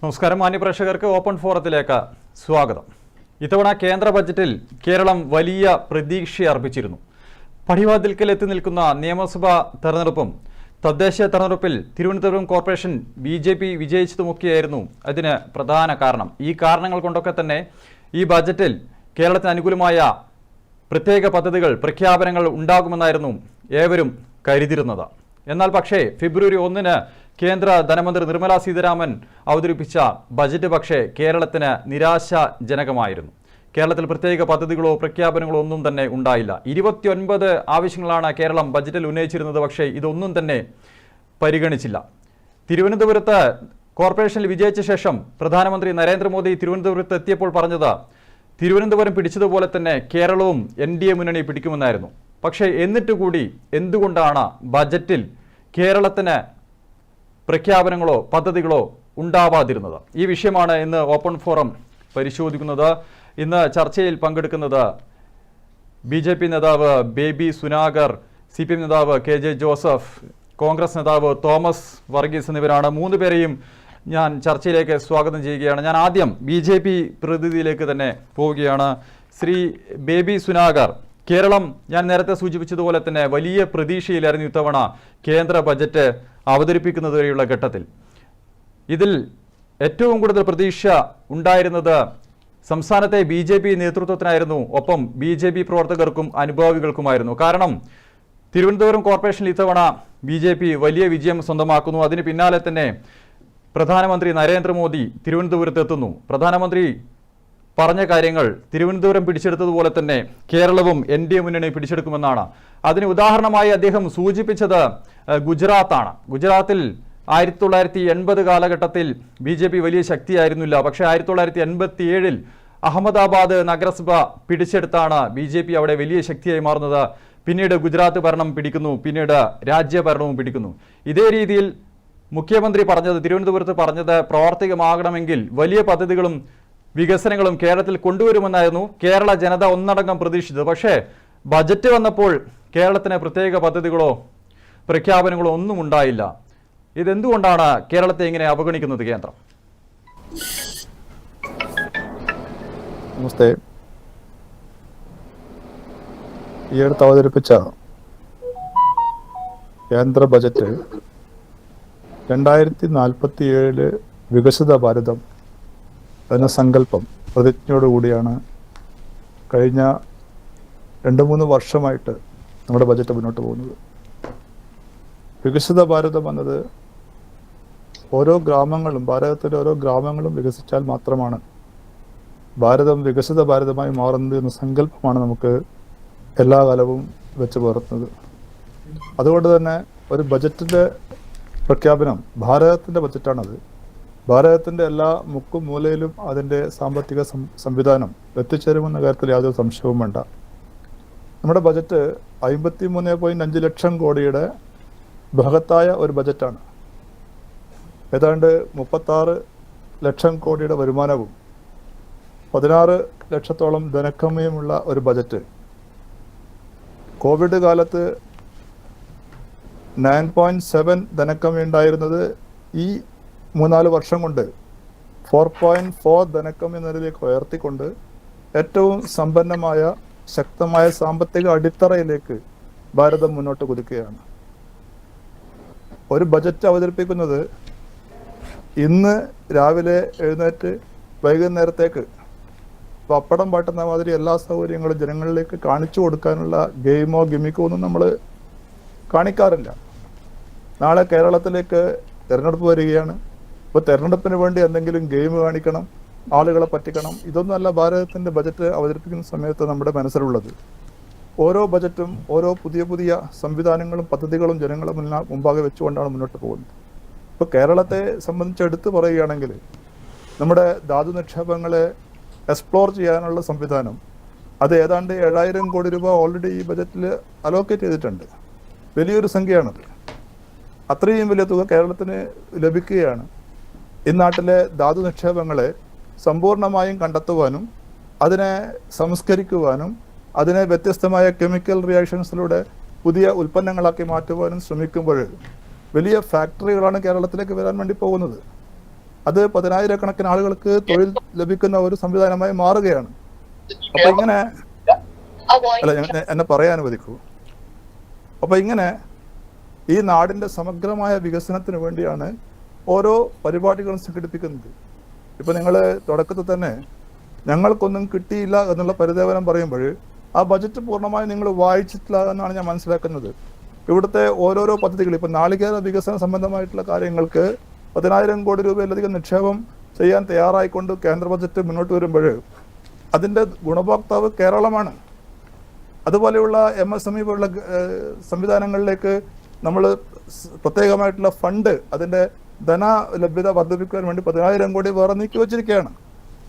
നമസ്കാരം മാന്യപ്രേക്ഷകർക്ക് ഓപ്പൺ ഫോറത്തിലേക്ക് സ്വാഗതം. ഇത്തവണ കേന്ദ്ര ബജറ്റിൽ കേരളം വലിയ പ്രതീക്ഷ അർപ്പിച്ചിരുന്നു. പടിവാതിൽക്കൽ എത്തി നിൽക്കുന്ന നിയമസഭാ തെരഞ്ഞെടുപ്പും തദ്ദേശ തെരഞ്ഞെടുപ്പിൽ തിരുവനന്തപുരം കോർപ്പറേഷൻ BJP വിജയിച്ചതുമൊക്കെയായിരുന്നു അതിന് പ്രധാന കാരണം. ഈ കാരണങ്ങൾ കൊണ്ടൊക്കെ തന്നെ ഈ ബജറ്റിൽ കേരളത്തിന് അനുകൂലമായ പ്രത്യേക പദ്ധതികൾ പ്രഖ്യാപനങ്ങൾ ഉണ്ടാകുമെന്നായിരുന്നു ഏവരും കരുതിയിരുന്നത്. എന്നാൽ പക്ഷേ ഫെബ്രുവരി 1-ന് കേന്ദ്ര ധനമന്ത്രി നിർമ്മല സീതാരാമൻ അവതരിപ്പിച്ച ബജറ്റ് പക്ഷേ കേരളത്തിന് നിരാശാജനകമായിരുന്നു. കേരളത്തിൽ പ്രത്യേക പദ്ധതികളോ പ്രഖ്യാപനങ്ങളോ ഒന്നും തന്നെ ഉണ്ടായില്ല. 29 ആവശ്യങ്ങളാണ് കേരളം ബജറ്റിൽ ഉന്നയിച്ചിരുന്നത്. പക്ഷേ ഇതൊന്നും തന്നെ പരിഗണിച്ചില്ല. തിരുവനന്തപുരത്ത് കോർപ്പറേഷനിൽ വിജയിച്ച ശേഷം പ്രധാനമന്ത്രി നരേന്ദ്രമോദി തിരുവനന്തപുരത്ത് എത്തിയപ്പോൾ പറഞ്ഞത് തിരുവനന്തപുരം പിടിച്ചതുപോലെ തന്നെ കേരളവും NDA മുന്നണി പിടിക്കുമെന്നായിരുന്നു. പക്ഷേ എന്നിട്ട് കൂടി എന്തുകൊണ്ടാണ് ബജറ്റിൽ കേരളത്തിന് പ്രഖ്യാപനങ്ങളോ പദ്ധതികളോ ഉണ്ടാവാതിരുന്നത്? ഈ വിഷയമാണ് ഇന്ന് ഓപ്പൺ ഫോറം പരിശോധിക്കുന്നത്. ഇന്ന് ചർച്ചയിൽ പങ്കെടുക്കുന്നത് BJP നേതാവ് ബേബി സുനാഗർ, CPM നേതാവ് KJ ജോസഫ്, കോൺഗ്രസ് നേതാവ് തോമസ് വർഗീസ് എന്നിവരാണ്. 3 പേരെയും ഞാൻ ചർച്ചയിലേക്ക് സ്വാഗതം ചെയ്യുകയാണ്. ഞാൻ ആദ്യം BJP പ്രതിനിധിയിലേക്ക് തന്നെ പോവുകയാണ്. ശ്രീ ബേബി സുനാഗർ, കേരളം ഞാൻ നേരത്തെ സൂചിപ്പിച്ചതുപോലെ തന്നെ വലിയ പ്രതീക്ഷയിലായിരുന്നു ഇത്തവണ കേന്ദ്ര ബജറ്റ് അവതരിപ്പിക്കുന്നത് വരെയുള്ള ഘട്ടത്തിൽ. ഇതിൽ ഏറ്റവും കൂടുതൽ പ്രതീക്ഷ ഉണ്ടായിരുന്നത് സംസ്ഥാനത്തെ BJP നേതൃത്വത്തിനായിരുന്നു, ഒപ്പം BJP പ്രവർത്തകർക്കും അനുഭാവികൾക്കുമായിരുന്നു. കാരണം തിരുവനന്തപുരം കോർപ്പറേഷനിൽ ഇത്തവണ BJP വലിയ വിജയം സ്വന്തമാക്കുന്നു. അതിന് പിന്നാലെ തന്നെ പ്രധാനമന്ത്രി നരേന്ദ്രമോദി തിരുവനന്തപുരത്തെത്തുന്നു. പ്രധാനമന്ത്രി പറഞ്ഞ കാര്യങ്ങൾ തിരുവനന്തപുരം പിടിച്ചെടുത്തതുപോലെ തന്നെ കേരളവും NDA മുന്നണി പിടിച്ചെടുക്കുമെന്നാണ്. അതിന് ഉദാഹരണമായി അദ്ദേഹം സൂചിപ്പിച്ചത് ഗുജറാത്താണ്. ഗുജറാത്തിൽ 1980 കാലഘട്ടത്തിൽ BJP വലിയ ശക്തിയായിരുന്നില്ല. പക്ഷേ 1987-ൽ അഹമ്മദാബാദ് നഗരസഭ പിടിച്ചെടുത്താണ് BJP അവിടെ വലിയ ശക്തിയായി മാറുന്നത്. പിന്നീട് ഗുജറാത്ത് ഭരണം പിടിക്കുന്നു, പിന്നീട് രാജ്യഭരണവും പിടിക്കുന്നു. ഇതേ രീതിയിൽ മുഖ്യമന്ത്രി പറഞ്ഞത്, തിരുവനന്തപുരത്ത് പറഞ്ഞത് പ്രാവർത്തികമാകണമെങ്കിൽ വലിയ പദ്ധതികളും വികസനങ്ങളും കേരളത്തിൽ കൊണ്ടുവരുമെന്നായിരുന്നു കേരള ജനത ഒന്നടങ്കം പ്രതീക്ഷിച്ചത്. പക്ഷേ ബജറ്റ് വന്നപ്പോൾ കേരളത്തിന് പ്രത്യേക പദ്ധതികളോ പ്രഖ്യാപനങ്ങളോ ഒന്നും ഉണ്ടായില്ല. ഇതെന്തുകൊണ്ടാണ് കേരളത്തെ ഇങ്ങനെ അവഗണിക്കുന്നത് കേന്ദ്രം? നമസ്തേ. ഈ അടുത്ത് അവതരിപ്പിച്ച കേന്ദ്ര ബജറ്റ് 2047 വികസിത ഭാരതം എന്ന സങ്കല്പം പ്രതിജ്ഞയോടുകൂടിയാണ് കഴിഞ്ഞ 2-3 വർഷമായിട്ട് നമ്മുടെ ബജറ്റ് മുന്നോട്ട് പോകുന്നത്. വികസിത ഭാരതം എന്നത് ഓരോ ഗ്രാമങ്ങളും, ഭാരതത്തിലെ ഓരോ ഗ്രാമങ്ങളും വികസിച്ചാൽ മാത്രമാണ് ഭാരതം വികസിത ഭാരതമായി മാറുന്നത് എന്ന സങ്കല്പമാണ് നമുക്ക് എല്ലാ കാലവും വെച്ച് പുലർത്തുന്നത്. അതുകൊണ്ട് തന്നെ ഒരു ബജറ്റിൻ്റെ പ്രഖ്യാപനം ഭാരതത്തിൻ്റെ ബജറ്റാണത്. ഭാരതത്തിൻ്റെ എല്ലാ മുക്കും മൂലയിലും അതിൻ്റെ സാമ്പത്തിക സംവിധാനം എത്തിച്ചേരുമെന്ന കാര്യത്തിൽ യാതൊരു സംശയവും വേണ്ട. നമ്മുടെ ബജറ്റ് 53.5 ലക്ഷം കോടിയുടെ ബൃഹത്തായ ഒരു ബജറ്റാണ്. ഏതാണ്ട് 36 ലക്ഷം കോടിയുടെ വരുമാനവും 16 ലക്ഷത്തോളം ധനക്കമ്മിയുമുള്ള ഒരു ബജറ്റ്. കോവിഡ് കാലത്ത് 9.7 ധനക്കമ്മി ഉണ്ടായിരുന്നത് ഈ 3-4 വർഷം കൊണ്ട് 4.4 ധനക്കമ്മി എന്നതിലേക്ക് ഉയർത്തിക്കൊണ്ട് ഏറ്റവും സമ്പന്നമായ ശക്തമായ സാമ്പത്തിക അടിത്തറയിലേക്ക് ഭാരതം മുന്നോട്ട് കുതിക്കുകയാണ്. ഒരു ബജറ്റ് അവതരിപ്പിക്കുന്നത് ഇന്ന് രാവിലെ എഴുന്നേറ്റ് വൈകുന്നേരത്തേക്ക് പപ്പടം പാട്ടുന്ന മാതിരി എല്ലാ സൗകര്യങ്ങളും ജനങ്ങളിലേക്ക് കാണിച്ചു കൊടുക്കാനുള്ള ഗെയിമോ ഗിമിക്കോ ഒന്നും നമ്മൾ കാണിക്കാറില്ല. നാളെ കേരളത്തിലേക്ക് തെരഞ്ഞെടുപ്പ് വരികയാണ്. ഇപ്പോൾ തെരഞ്ഞെടുപ്പിന് വേണ്ടി എന്തെങ്കിലും ഗെയിം കാണിക്കണം, ആളുകളെ പറ്റിക്കണം, ഇതൊന്നുമല്ല ഭാരതത്തിൻ്റെ ബജറ്റ് അവതരിപ്പിക്കുന്ന സമയത്ത് നമ്മുടെ മനസ്സിലുള്ളത്. ഓരോ ബജറ്റും ഓരോ പുതിയ പുതിയ സംവിധാനങ്ങളും പദ്ധതികളും ജനങ്ങളെ മുമ്പാകെ വെച്ചുകൊണ്ടാണ് മുന്നോട്ട് പോകുന്നത്. ഇപ്പോൾ കേരളത്തെ സംബന്ധിച്ച് എടുത്തു പറയുകയാണെങ്കിൽ നമ്മുടെ ധാതു നിക്ഷേപങ്ങളെ എക്സ്പ്ലോർ ചെയ്യാനുള്ള സംവിധാനം, അത് ഏതാണ്ട് 7000 കോടി രൂപ ഓൾറെഡി ഈ ബജറ്റിൽ അലോക്കേറ്റ് ചെയ്തിട്ടുണ്ട്. വലിയൊരു സംഖ്യയാണത്. അത്രയും വലിയ തുക കേരളത്തിന് ലഭിക്കുകയാണ്. ഈ നാട്ടിലെ ധാതു നിക്ഷേപങ്ങളെ സമ്പൂർണമായും കണ്ടെത്തുവാനും അതിനെ സംസ്കരിക്കുവാനും അതിനെ വ്യത്യസ്തമായ കെമിക്കൽ റിയാക്ഷൻസിലൂടെ പുതിയ ഉൽപ്പന്നങ്ങളാക്കി മാറ്റുവാനും ശ്രമിക്കുമ്പോൾ വലിയ ഫാക്ടറികളാണ് കേരളത്തിലേക്ക് വരാൻ വേണ്ടി പോകുന്നത്. അത് 10,000-കണക്കിന് ആളുകൾക്ക് തൊഴിൽ ലഭിക്കുന്ന ഒരു സംവിധാനമായി മാറുകയാണ്. അപ്പൊ ഇങ്ങനെ അല്ല, എന്നെ പറയാൻ അനുവദിക്കൂ. അപ്പൊ ഇങ്ങനെ ഈ നാടിന്റെ സമഗ്രമായ വികസനത്തിന് വേണ്ടിയാണ് ഓരോ പരിപാടികളും സംഘടിപ്പിക്കുന്നത്. ഇപ്പൊ നിങ്ങൾ തുടക്കത്തിൽ തന്നെ ഞങ്ങൾക്കൊന്നും കിട്ടിയില്ല എന്നുള്ള പരിദേവനം പറയുമ്പോൾ ആ ബജറ്റ് പൂർണ്ണമായി നിങ്ങൾ വായിച്ചിട്ടില്ല എന്നാണ് ഞാൻ മനസ്സിലാക്കുന്നത്. ഇവിടുത്തെ ഓരോരോ പദ്ധതികൾ, ഇപ്പൊ നാളികേര വികസന സംബന്ധമായിട്ടുള്ള കാര്യങ്ങൾക്ക് 10,000 കോടി രൂപയിലധികം നിക്ഷേപം ചെയ്യാൻ തയ്യാറായിക്കൊണ്ട് കേന്ദ്ര ബജറ്റ് മുന്നോട്ട് വരുമ്പോൾ അതിൻ്റെ ഗുണഭോക്താവ് കേരളമാണ്. അതുപോലെയുള്ള MSME പോലുള്ള സംവിധാനങ്ങളിലേക്ക് നമ്മൾ പ്രത്യേകമായിട്ടുള്ള ഫണ്ട്, അതിൻ്റെ ധന ലഭ്യത വർദ്ധിപ്പിക്കാൻ വേണ്ടി 10,000 കോടി വേറെ നീക്കി വച്ചിരിക്കുകയാണ്.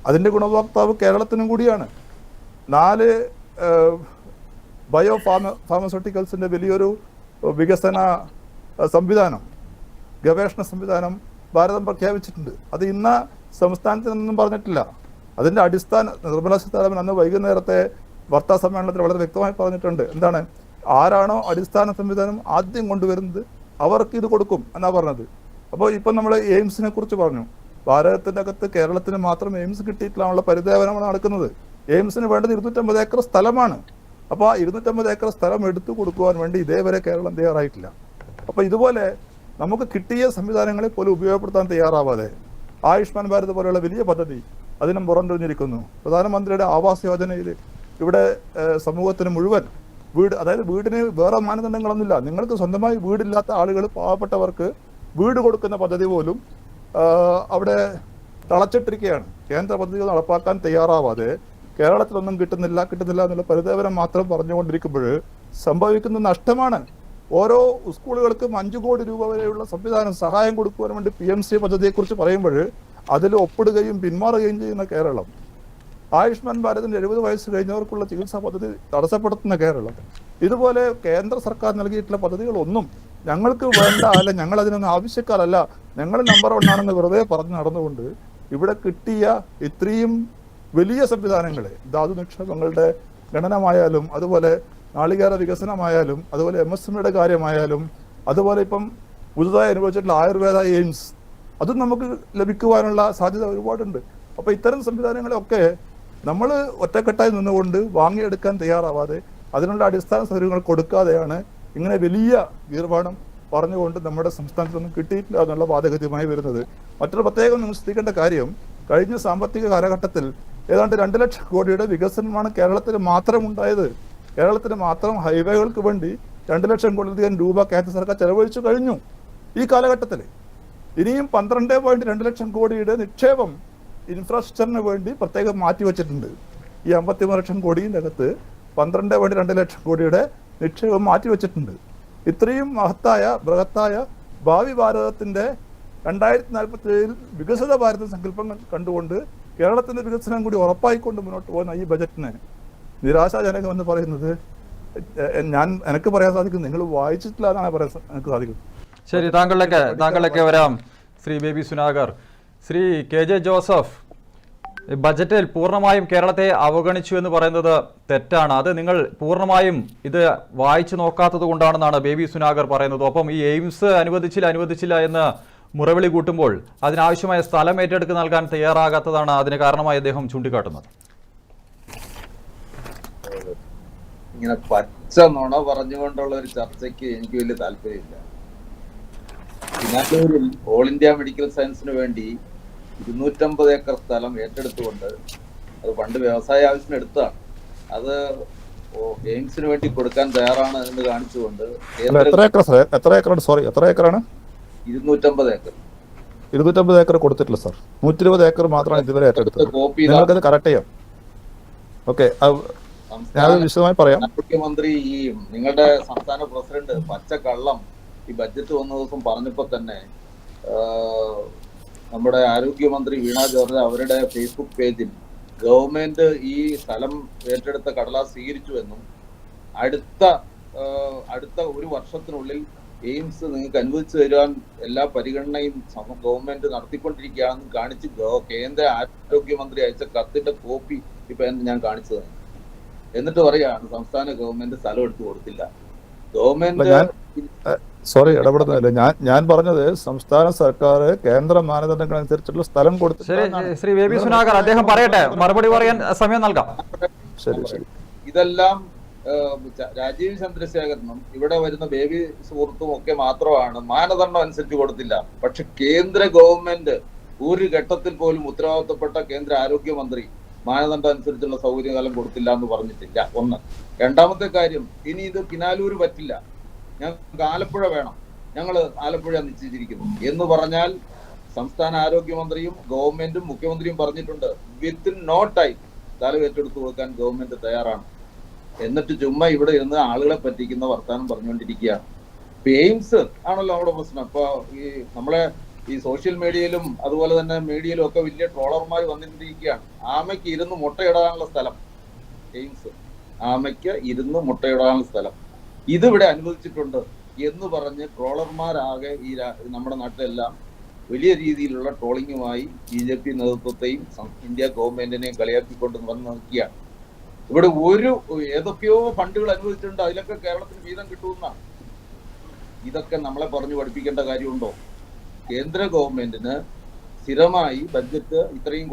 അതിൻ്റെ ഗുണഭോക്താവ് കേരളത്തിനും കൂടിയാണ്. 4 ഫാർമസ്യൂട്ടിക്കൽസിൻ്റെ വലിയൊരു വികസന സംവിധാനം, ഗവേഷണ സംവിധാനം ഭാരതം പ്രഖ്യാപിച്ചിട്ടുണ്ട്. അത് ഇന്ന സംസ്ഥാനത്തിനൊന്നും പറഞ്ഞിട്ടില്ല. അതിൻ്റെ അടിസ്ഥാന നിർമ്മലാ സീതാരാമൻ അന്ന് വൈകുന്നേരത്തെ വാർത്താ സമ്മേളനത്തിൽ വളരെ വ്യക്തമായി പറഞ്ഞിട്ടുണ്ട്. എന്താണ്, ആരാണോ അടിസ്ഥാന സംവിധാനം ആദ്യം കൊണ്ടുവരുന്നത് അവർക്ക് ഇത് കൊടുക്കും എന്നാണ് പറഞ്ഞത്. അപ്പോൾ ഇപ്പം നമ്മൾ എയിംസിനെ കുറിച്ച് പറഞ്ഞു. ഭാരതത്തിൻ്റെ അകത്ത് കേരളത്തിന് മാത്രം എയിംസ് കിട്ടിയിട്ടില്ല പരിദേവനമാണ് നടക്കുന്നത്. എയിംസിന് വേണ്ടത് 250 ഏക്കർ സ്ഥലമാണ്. അപ്പോൾ ആ 250 ഏക്കർ സ്ഥലം എടുത്തു കൊടുക്കുവാൻ വേണ്ടി ഇതേവരെ കേരളം തയ്യാറായിട്ടില്ല. അപ്പോൾ ഇതുപോലെ നമുക്ക് കിട്ടിയ സംവിധാനങ്ങളെ പോലും ഉപയോഗപ്പെടുത്താൻ തയ്യാറാവാതെ ആയുഷ്മാൻ ഭാരത് പോലെയുള്ള വലിയ പദ്ധതി അതിനും പുറംതിരിഞ്ഞിരിക്കുന്നു. പ്രധാനമന്ത്രിയുടെ ആവാസ് യോജനയിൽ ഇവിടെ സമൂഹത്തിന് മുഴുവൻ വീട്, അതായത് വീടിന് വേറെ മാനദണ്ഡങ്ങളൊന്നുമില്ല. നിങ്ങൾക്ക് സ്വന്തമായി വീടില്ലാത്ത ആളുകൾ, പാവപ്പെട്ടവർക്ക് വീട് കൊടുക്കുന്ന പദ്ധതി പോലും അവിടെ തളച്ചിട്ടിരിക്കുകയാണ്. കേന്ദ്ര പദ്ധതികൾ നടപ്പാക്കാൻ തയ്യാറാവാതെ കേരളത്തിലൊന്നും കിട്ടുന്നില്ല എന്നുള്ള പരിദേവനം മാത്രം പറഞ്ഞുകൊണ്ടിരിക്കുമ്പോൾ സംഭവിക്കുന്ന നഷ്ടമാണ്. ഓരോ സ്കൂളുകൾക്കും 5 കോടി രൂപ വരെയുള്ള സംവിധാനം സഹായം കൊടുക്കുവാൻ വേണ്ടി PMC പദ്ധതിയെക്കുറിച്ച് പറയുമ്പോൾ അതിൽ ഒപ്പിടുകയും പിന്മാറുകയും ചെയ്യുന്ന കേരളം, ആയുഷ്മാൻ ഭാരതിൻ്റെ 70 വയസ്സ് കഴിഞ്ഞവർക്കുള്ള ചികിത്സാ പദ്ധതി തടസ്സപ്പെടുത്തുന്ന കേരളം, ഇതുപോലെ കേന്ദ്ര സർക്കാർ നൽകിയിട്ടുള്ള പദ്ധതികളൊന്നും ഞങ്ങൾക്ക് വേണ്ട, അല്ല ഞങ്ങൾ അതിനൊന്നും ആവശ്യക്കാരല്ല, ഞങ്ങൾ നമ്പർ 1 ആണെന്ന് വെറുതെ പറഞ്ഞു നടന്നുകൊണ്ട് ഇവിടെ കിട്ടിയ ഇത്രയും വലിയ സംവിധാനങ്ങളെ, ധാതു നിക്ഷേപങ്ങളുടെ ഗണനമായാലും, അതുപോലെ നാളികേര വികസനമായാലും, അതുപോലെ MSMEയുടെ കാര്യമായാലും, അതുപോലെ ഇപ്പം പുതുതായി അനുഭവിച്ചിട്ടുള്ള ആയുർവേദ എയിംസ്, അതും നമുക്ക് ലഭിക്കുവാനുള്ള സാധ്യത ഒരുപാടുണ്ട്. അപ്പോൾ ഇത്തരം സംവിധാനങ്ങളെയൊക്കെ നമ്മൾ ഒറ്റക്കെട്ടായി നിന്നുകൊണ്ട് വാങ്ങിയെടുക്കാൻ തയ്യാറാവാതെ അതിനുള്ള അടിസ്ഥാന സൗകര്യങ്ങൾ കൊടുക്കാതെയാണ് ഇങ്ങനെ വലിയ ഗീർവാണം പറഞ്ഞുകൊണ്ട് നമ്മുടെ സംസ്ഥാനത്തൊന്നും കിട്ടിയിട്ടില്ല എന്നുള്ള വാദഗതിയുമായി വരുന്നത്. മറ്റൊരു പ്രത്യേകം നിങ്ങൾ ശ്രദ്ധിക്കേണ്ട കാര്യം, കഴിഞ്ഞ സാമ്പത്തിക കാലഘട്ടത്തിൽ ഏതാണ്ട് 2 ലക്ഷം കോടിയുടെ വികസനമാണ് കേരളത്തിൽ മാത്രം ഉണ്ടായത്. കേരളത്തിന് മാത്രം ഹൈവേകൾക്ക് വേണ്ടി 2 ലക്ഷം കോടിയധികം രൂപ കേന്ദ്ര സർക്കാർ ചെലവഴിച്ചു കഴിഞ്ഞു ഈ കാലഘട്ടത്തിൽ. ഇനിയും 12.2 ലക്ഷം കോടിയുടെ നിക്ഷേപം ഇൻഫ്രാസ്ട്രക്ചറിന് വേണ്ടി പ്രത്യേകം മാറ്റിവെച്ചിട്ടുണ്ട്. ഈ 53 ലക്ഷം കോടിയുടെ അകത്ത് 12.2 ലക്ഷം കോടിയുടെ നിക്ഷേപം മാറ്റിവെച്ചിട്ടുണ്ട്. ഇത്രയും ബൃഹത്തായ ഭാവി ഭാരതത്തിൻ്റെ 2047 വികസിത ഭാരത സങ്കല്പങ്ങൾ കണ്ടുകൊണ്ട് കേരളത്തിൻ്റെ വികസനം കൂടി ഉറപ്പായിക്കൊണ്ട് മുന്നോട്ട് പോകുന്ന ഈ ബജറ്റിന് നിരാശാജനകമെന്ന് പറയുന്നത് എനിക്ക് പറയാൻ സാധിക്കും, നിങ്ങൾ വായിച്ചിട്ടില്ല എന്നാണ് പറയാൻ എനിക്ക് സാധിക്കും. ശരി, താങ്കളിലേക്ക് വരാം. ശ്രീ ബേബി സുനാഗർ, ശ്രീ KJ ജോസഫ്, ബജറ്റിൽ പൂർണ്ണമായും കേരളത്തെ അവഗണിച്ചു എന്ന് പറയുന്നത് തെറ്റാണ്. അത് നിങ്ങൾ പൂർണ്ണമായും ഇത് വായിച്ചു നോക്കാത്തത് കൊണ്ടാണെന്നാണ് ബേബി സുനാഗർ പറയുന്നത്. ഒപ്പം ഈ എയിംസ് അനുവദിച്ചില്ല എന്ന് മുറവിളി കൂട്ടുമ്പോൾ അതിനാവശ്യമായ സ്ഥലം ഏറ്റെടുത്ത് നൽകാൻ തയ്യാറാകാത്തതാണ് അതിന് കാരണമായി അദ്ദേഹം ചൂണ്ടിക്കാട്ടുന്നത്. ഇങ്ങനെ പച്ച നുണ പറഞ്ഞുകൊണ്ടുള്ള ഒരു ചർച്ചയ്ക്ക് എനിക്ക് വലിയ താല്പര്യമില്ല. തിരുവനന്തപുരത്തിൽ ഓൾ ഇന്ത്യ മെഡിക്കൽ സയൻസിന് വേണ്ടി 250 ഏക്കർ സ്ഥലം ഏറ്റെടുത്തുകൊണ്ട്, അത് പണ്ട് വ്യവസായ ആവശ്യത്തിന് എടുത്തതാണ്, അത് എയിംസിന് വേണ്ടി കൊടുക്കാൻ തയ്യാറാണ് എന്ന് കാണിച്ചുകൊണ്ട് എത്ര ഏക്കറാണ്? 250 ഏക്കർ. 250 ഏക്കർ കൊടുത്തിട്ടില്ല സാർ, 120 ഏക്കർ മാത്രമാണ് ഇതുവരെ ഏറ്റെടുത്തത്. നിങ്ങൾക്കത് കറക്റ്റ് ചെയ്യാം. ഓക്കെ, ഞാൻ വിശദമായി പറയാം. മുഖ്യമന്ത്രി, ഈ നിങ്ങളുടെ സംസ്ഥാന പ്രസിഡന്റ് പച്ചക്കള്ളം ഈ ബഡ്ജറ്റ് വന്ന ദിവസം പറഞ്ഞപ്പോ തന്നെ നമ്മുടെ ആരോഗ്യമന്ത്രി വീണ ജോർജ് അവരുടെ ഫേസ്ബുക്ക് പേജിൽ ഗവൺമെന്റ് ഈ സ്ഥലം ഏറ്റെടുത്ത കടലാസ് സ്വീകരിച്ചു എന്നും അടുത്ത 1 വർഷത്തിനുള്ളിൽ എയിംസ് നിങ്ങൾക്ക് അനുവദിച്ചു തരുവാൻ എല്ലാ പരിഗണനയും ഗവൺമെന്റ് നടത്തിക്കൊണ്ടിരിക്കുകയാണെന്ന് കാണിച്ച് കേന്ദ്ര ആരോഗ്യമന്ത്രി അയച്ച കത്തിന്റെ കോപ്പി ഇപ്പൊ ഞാൻ കാണിച്ചതാണ്. എന്നിട്ട് പറയുകയാണ് സംസ്ഥാന ഗവൺമെന്റ് സ്ഥലം എടുത്തു കൊടുത്തില്ല. ഗവൺമെന്റ് സോറി ഇടപെടുന്നില്ല. ഞാൻ പറഞ്ഞത് സംസ്ഥാന സർക്കാർ കേന്ദ്ര മാനദണ്ഡങ്ങൾ അനുസരിച്ചുള്ള സ്ഥലം കൊടുത്തു. ശരി, ശ്രീ ബേബി സുനാകർ അദ്ദേഹം പറയട്ടെ, മറുപടി പറയാൻ സമയം നൽകാം. ശരി. ഇതെല്ലാം രാജീവ് ചന്ദ്രശേഖരനും ഇവിടെ വരുന്ന ബേബി സുഹൃത്തും ഒക്കെ മാത്രമാണ് മാനദണ്ഡം അനുസരിച്ച് കൊടുത്തില്ല. പക്ഷെ കേന്ദ്ര ഗവൺമെന്റ് ഒരു ഘട്ടത്തിൽ പോലും ഉത്തരവാദിത്തപ്പെട്ട കേന്ദ്ര ആരോഗ്യമന്ത്രി മാനദണ്ഡം അനുസരിച്ചുള്ള സൗകര്യകാലം കൊടുത്തില്ല എന്ന് പറഞ്ഞിട്ടില്ല. ഒന്ന്. രണ്ടാമത്തെ കാര്യം, ഇനി ഇത് കിനാലൂര് പറ്റില്ല, ഞങ്ങൾക്ക് ആലപ്പുഴ വേണം, ഞങ്ങൾ ആലപ്പുഴ നിശ്ചയിച്ചിരിക്കുന്നു എന്ന് പറഞ്ഞാൽ സംസ്ഥാന ആരോഗ്യമന്ത്രിയും ഗവൺമെന്റും മുഖ്യമന്ത്രിയും പറഞ്ഞിട്ടുണ്ട് വിത്തിൻ നോ ടൈം സ്ഥലം ഏറ്റെടുത്തു കൊടുക്കാൻ ഗവൺമെന്റ് തയ്യാറാണ്. എന്നിട്ട് ചുമ്മാ ഇവിടെ ഇരുന്ന് ആളുകളെ പറ്റിക്കുന്ന വർത്താനം പറഞ്ഞുകൊണ്ടിരിക്കുകയാണ്. എയിംസ് ആണല്ലോ അവിടെ പ്രശ്നം. ഇപ്പൊ ഈ നമ്മളെ ഈ സോഷ്യൽ മീഡിയയിലും അതുപോലെ തന്നെ മീഡിയയിലും ഒക്കെ വലിയ ട്രോളർമാർ വന്നിട്ടിരിക്കുകയാണ്. ആമയ്ക്ക് ഇരുന്ന് മുട്ടയിടാനുള്ള സ്ഥലം, എയിംസ് ആമയ്ക്ക് ഇരുന്ന് മുട്ടയിടാനുള്ള സ്ഥലം ഇതിവിടെ അനുവദിച്ചിട്ടുണ്ട് എന്ന് പറഞ്ഞ് ട്രോളർമാരാകെ ഈ നമ്മുടെ നാട്ടിലെല്ലാം വലിയ രീതിയിലുള്ള ട്രോളിങ്ങുമായി BJP നേതൃത്വത്തെയും ഇന്ത്യ ഗവൺമെന്റിനെയും കളിയാക്കിക്കൊണ്ട് വന്ന് നിൽക്കുകയാണ്. ഇവിടെ ഏതൊക്കെയോ ഫണ്ടുകൾ അനുവദിച്ചിട്ടുണ്ട്, അതിലൊക്കെ കേരളത്തിന് വീതം കിട്ടുമെന്നാണ്. ഇതൊക്കെ നമ്മളെ പറഞ്ഞു പഠിപ്പിക്കേണ്ട കാര്യമുണ്ടോ? കേന്ദ്ര ഗവൺമെന്റിന് സ്ഥിരമായി ബഡ്ജറ്റ് ഇത്രയും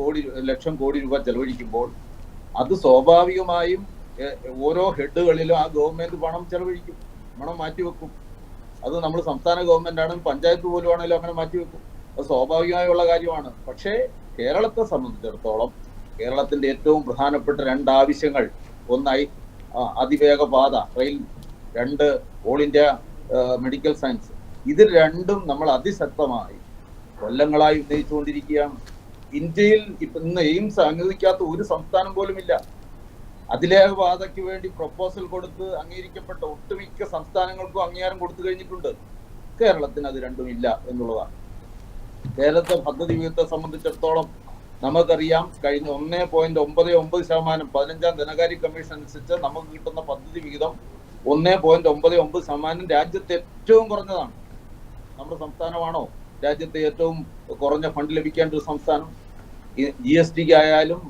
ലക്ഷം കോടി രൂപ ചെലവഴിക്കുമ്പോൾ അത് സ്വാഭാവികമായും ഓരോ ഹെഡുകളിലും ആ ഗവൺമെന്റ് പണം ചെലവഴിക്കും, പണം മാറ്റിവെക്കും. അത് നമ്മൾ സംസ്ഥാന ഗവൺമെന്റ് ആണെങ്കിലും പഞ്ചായത്ത് പോലും ആണെങ്കിലും അങ്ങനെ മാറ്റിവെക്കും. അത് സ്വാഭാവികമായുള്ള കാര്യമാണ്. പക്ഷേ കേരളത്തെ സംബന്ധിച്ചിടത്തോളം കേരളത്തിന്റെ ഏറ്റവും പ്രധാനപ്പെട്ട രണ്ട് ആവശ്യങ്ങൾ, ഒന്നായി അതിവേഗ പാത റെയിൽ, രണ്ട് ഓൾ ഇന്ത്യ മെഡിക്കൽ സയൻസ്, ഇത് രണ്ടും നമ്മൾ അതിശക്തമായി കൊല്ലങ്ങളായി ഉന്നയിച്ചുകൊണ്ടിരിക്കുകയാണ്. ഇന്ത്യയിൽ ഇന്ന് എയിംസ് അനുവദിക്കാത്ത ഒരു സംസ്ഥാനം പോലും ഇല്ല. അതിവേഗ പാതയ്ക്ക് വേണ്ടി പ്രപ്പോസൽ കൊടുത്ത് അംഗീകരിക്കപ്പെട്ട ഒട്ടുമിക്ക സംസ്ഥാനങ്ങൾക്കും അംഗീകാരം കൊടുത്തു കഴിഞ്ഞിട്ടുണ്ട്. കേരളത്തിന് അത് രണ്ടും ഇല്ല എന്നുള്ളതാണ്. കേരളത്തെ പദ്ധതി വിഹിതത്തെ സംബന്ധിച്ചിടത്തോളം നമുക്കറിയാം, കഴിഞ്ഞ 1.99% 15ാം ധനകാര്യ കമ്മീഷൻ അനുസരിച്ച് നമുക്ക് കിട്ടുന്ന പദ്ധതി വിഹിതം 1.99% രാജ്യത്തെ ഏറ്റവും കുറഞ്ഞതാണ്. നമ്മുടെ സംസ്ഥാനമാണോ രാജ്യത്തെ ഏറ്റവും കുറഞ്ഞ ഫണ്ട് ലഭിക്കേണ്ട ഒരു സംസ്ഥാനം? GSTക്ക് ആയാലും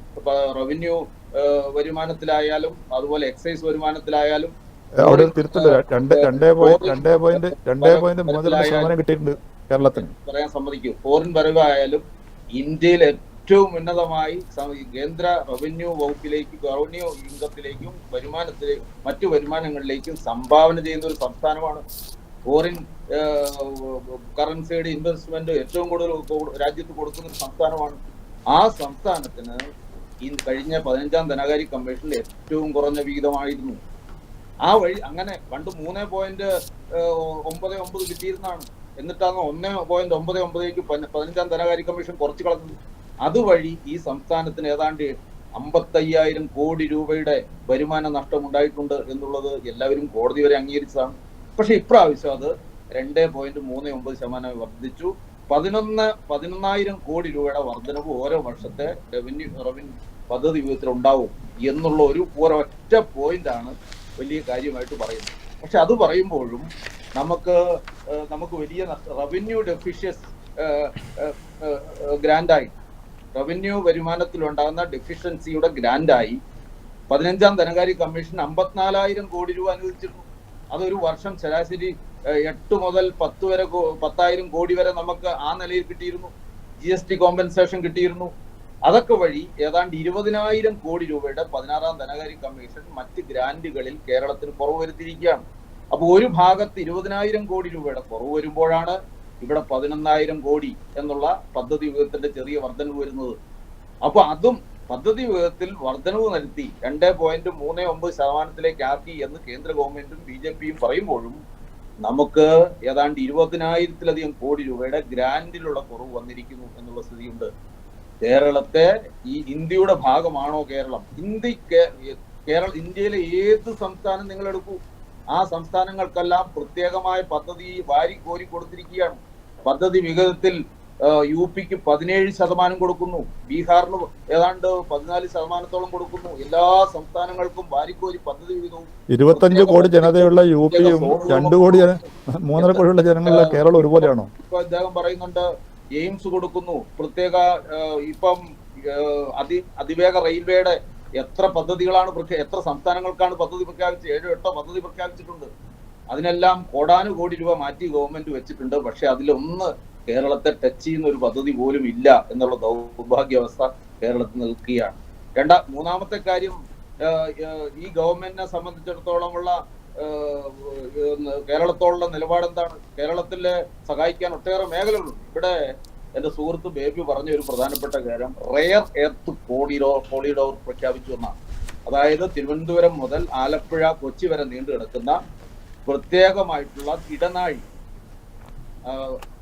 റവന്യൂ വരുമാനത്തിലായാലും അതുപോലെ എക്സൈസ് വരുമാനത്തിലായാലും അവിടെ തിരുത്തല് 2.3% കിട്ടിയിട്ടുണ്ട് കേരളത്തിന്. പറയാൻ സമ്മതിക്കും. ഫോറിൻ വരവായാലും ഇന്ത്യയിൽ ഏറ്റവും ഉന്നതമായി കേന്ദ്ര റവന്യൂ വകുപ്പിലേക്കും റവന്യൂ ഇൻകത്തിലേക്കും മറ്റു വരുമാനങ്ങളിലേക്കും സംഭാവന ചെയ്യുന്ന ഒരു സംസ്ഥാനമാണ്. ഫോറിൻ കറൻസിയുടെ ഇൻവെസ്റ്റ്മെന്റ് ഏറ്റവും കൂടുതൽ രാജ്യത്ത് കൊടുക്കുന്ന ഒരു സംസ്ഥാനമാണ്. ആ സംസ്ഥാനത്തിന് ഈ കഴിഞ്ഞ 15ാം ധനകാര്യ കമ്മീഷനിൽ ഏറ്റവും കുറഞ്ഞ വിഹിതമായിരുന്നു. ആ വഴി അങ്ങനെ പണ്ട് 3.99 കിട്ടിയിരുന്നതാണ്. എന്നിട്ടാണ് 1.99 15ാം ധനകാര്യ കമ്മീഷൻ കുറച്ചു കളഞ്ഞത്. അതുവഴി ഈ സംസ്ഥാനത്തിന് ഏതാണ്ട് 55,000 കോടി രൂപയുടെ വരുമാന നഷ്ടം ഉണ്ടായിട്ടുണ്ട് എന്നുള്ളത് എല്ലാവരും കോടതി വരെ അംഗീകരിച്ചതാണ്. പക്ഷെ ഇപ്രാവശ്യം അത് 2.39% വർദ്ധിച്ചു. 11,000 കോടി രൂപയുടെ വർധനവ് ഓരോ വർഷത്തെ റവന്യൂ പദ്ധതി വിഹിതത്തിൽ ഉണ്ടാവും എന്നുള്ള ഒരൊറ്റ പോയിന്റാണ് വലിയ കാര്യമായിട്ട് പറയുന്നത്. പക്ഷെ അത് പറയുമ്പോഴും നമുക്ക് വലിയ റവന്യൂ ഡെഫിഷ്യസ് ഗ്രാൻഡായി, റവന്യൂ വരുമാനത്തിലുണ്ടാകുന്ന ഡെഫിഷ്യൻസിയുടെ ഗ്രാൻഡായി 15ാം ധനകാര്യ കമ്മീഷൻ 54,000 കോടി രൂപ അനുവദിച്ചിരുന്നു. അതൊരു വർഷം ശരാശരി 8 മുതൽ 10,000 കോടി വരെ നമുക്ക് ആ നിലയിൽ കിട്ടിയിരുന്നു. GST കോമ്പൻസേഷൻ കിട്ടിയിരുന്നു. അതൊക്കെ വഴി ഏതാണ്ട് 20,000 കോടി രൂപയുടെ 16ാം ധനകാര്യ കമ്മീഷൻ മറ്റ് ഗ്രാന്റുകളിൽ കേരളത്തിന് കുറവ് വരുത്തിയിരിക്കുകയാണ്. അപ്പൊ ഒരു ഭാഗത്ത് 20,000 കോടി രൂപയുടെ കുറവ് വരുമ്പോഴാണ് ഇവിടെ 11,000 കോടി എന്നുള്ള പദ്ധതി വിഹിതത്തിന്റെ ചെറിയ വർധനവ് വരുന്നത്. അപ്പൊ അതും പദ്ധതി വിഹിതത്തിൽ വർധനവ് നടത്തി 2.39% ആക്കി എന്ന് കേന്ദ്ര ഗവൺമെന്റും BJPയും പറയുമ്പോഴും നമുക്ക് ഏതാണ്ട് 20,000-ലധികം കോടി രൂപയുടെ ഗ്രാന്റിലുള്ള കുറവ് വന്നിരിക്കുന്നു എന്നുള്ള സ്ഥിതിയുണ്ട്. കേരളത്തെ ഈ ഇന്ത്യയുടെ ഭാഗമാണോ കേരളം? ഇന്ത്യയിലെ ഏത് സംസ്ഥാനം നിങ്ങൾ എടുക്കൂ, ആ സംസ്ഥാനങ്ങൾക്കെല്ലാം പ്രത്യേകമായ പദ്ധതി വാരിക്കോരി കൊടുത്തിരിക്കുകയാണ്. പദ്ധതി വിഹിതത്തിൽ UPക്ക് 17% കൊടുക്കുന്നു, ബീഹാറിന് ഏതാണ്ട് 14% കൊടുക്കുന്നു. എല്ലാ സംസ്ഥാനങ്ങൾക്കും വാരിക്കോരി പദ്ധതി വിഹിതവും 25 കോടി ജനതയുള്ള UPയും 2 കോടി 3.5 കോടിയുള്ള ജനങ്ങളുടെ കേരളം ഒരുപോലെയാണോ? ഇപ്പൊ അദ്ദേഹം പറയുന്നുണ്ട് എയിംസ് കൊടുക്കുന്നു, പ്രത്യേക ഇപ്പം അതിവേഗ റെയിൽവേയുടെ എത്ര പദ്ധതികളാണ് എത്ര സംസ്ഥാനങ്ങൾക്കാണ് പദ്ധതി പ്രഖ്യാപിച്ചത്? 7-8 പദ്ധതി പ്രഖ്യാപിച്ചിട്ടുണ്ട്. അതിനെല്ലാം കോടാനുകോടി രൂപ മാറ്റി ഗവൺമെന്റ് വെച്ചിട്ടുണ്ട്. പക്ഷെ അതിലൊന്ന് കേരളത്തെ ടച്ച് ചെയ്യുന്ന ഒരു പദ്ധതി പോലും ഇല്ല എന്നുള്ള ദൗർഭാഗ്യാവസ്ഥ കേരളത്തിൽ നിൽക്കുകയാണ്. മൂന്നാമത്തെ കാര്യം, ഈ ഗവൺമെന്റിനെ സംബന്ധിച്ചിടത്തോളമുള്ള കേരളത്തോടുള്ള നിലപാട് എന്താണ്? കേരളത്തിലെ സഹായിക്കാൻ ഒട്ടേറെ മേഖലകളുണ്ട്. ഇവിടെ എന്റെ സുഹൃത്ത് ബേബി പറഞ്ഞ ഒരു പ്രധാനപ്പെട്ട കാര്യം റെയർ എർത്ത് കോറിഡോർ പ്രഖ്യാപിച്ചു എന്നാണ്. അതായത് തിരുവനന്തപുരം മുതൽ ആലപ്പുഴ കൊച്ചി വരെ നീണ്ടു കിടക്കുന്ന പ്രത്യേകമായിട്ടുള്ള ഇടനാഴി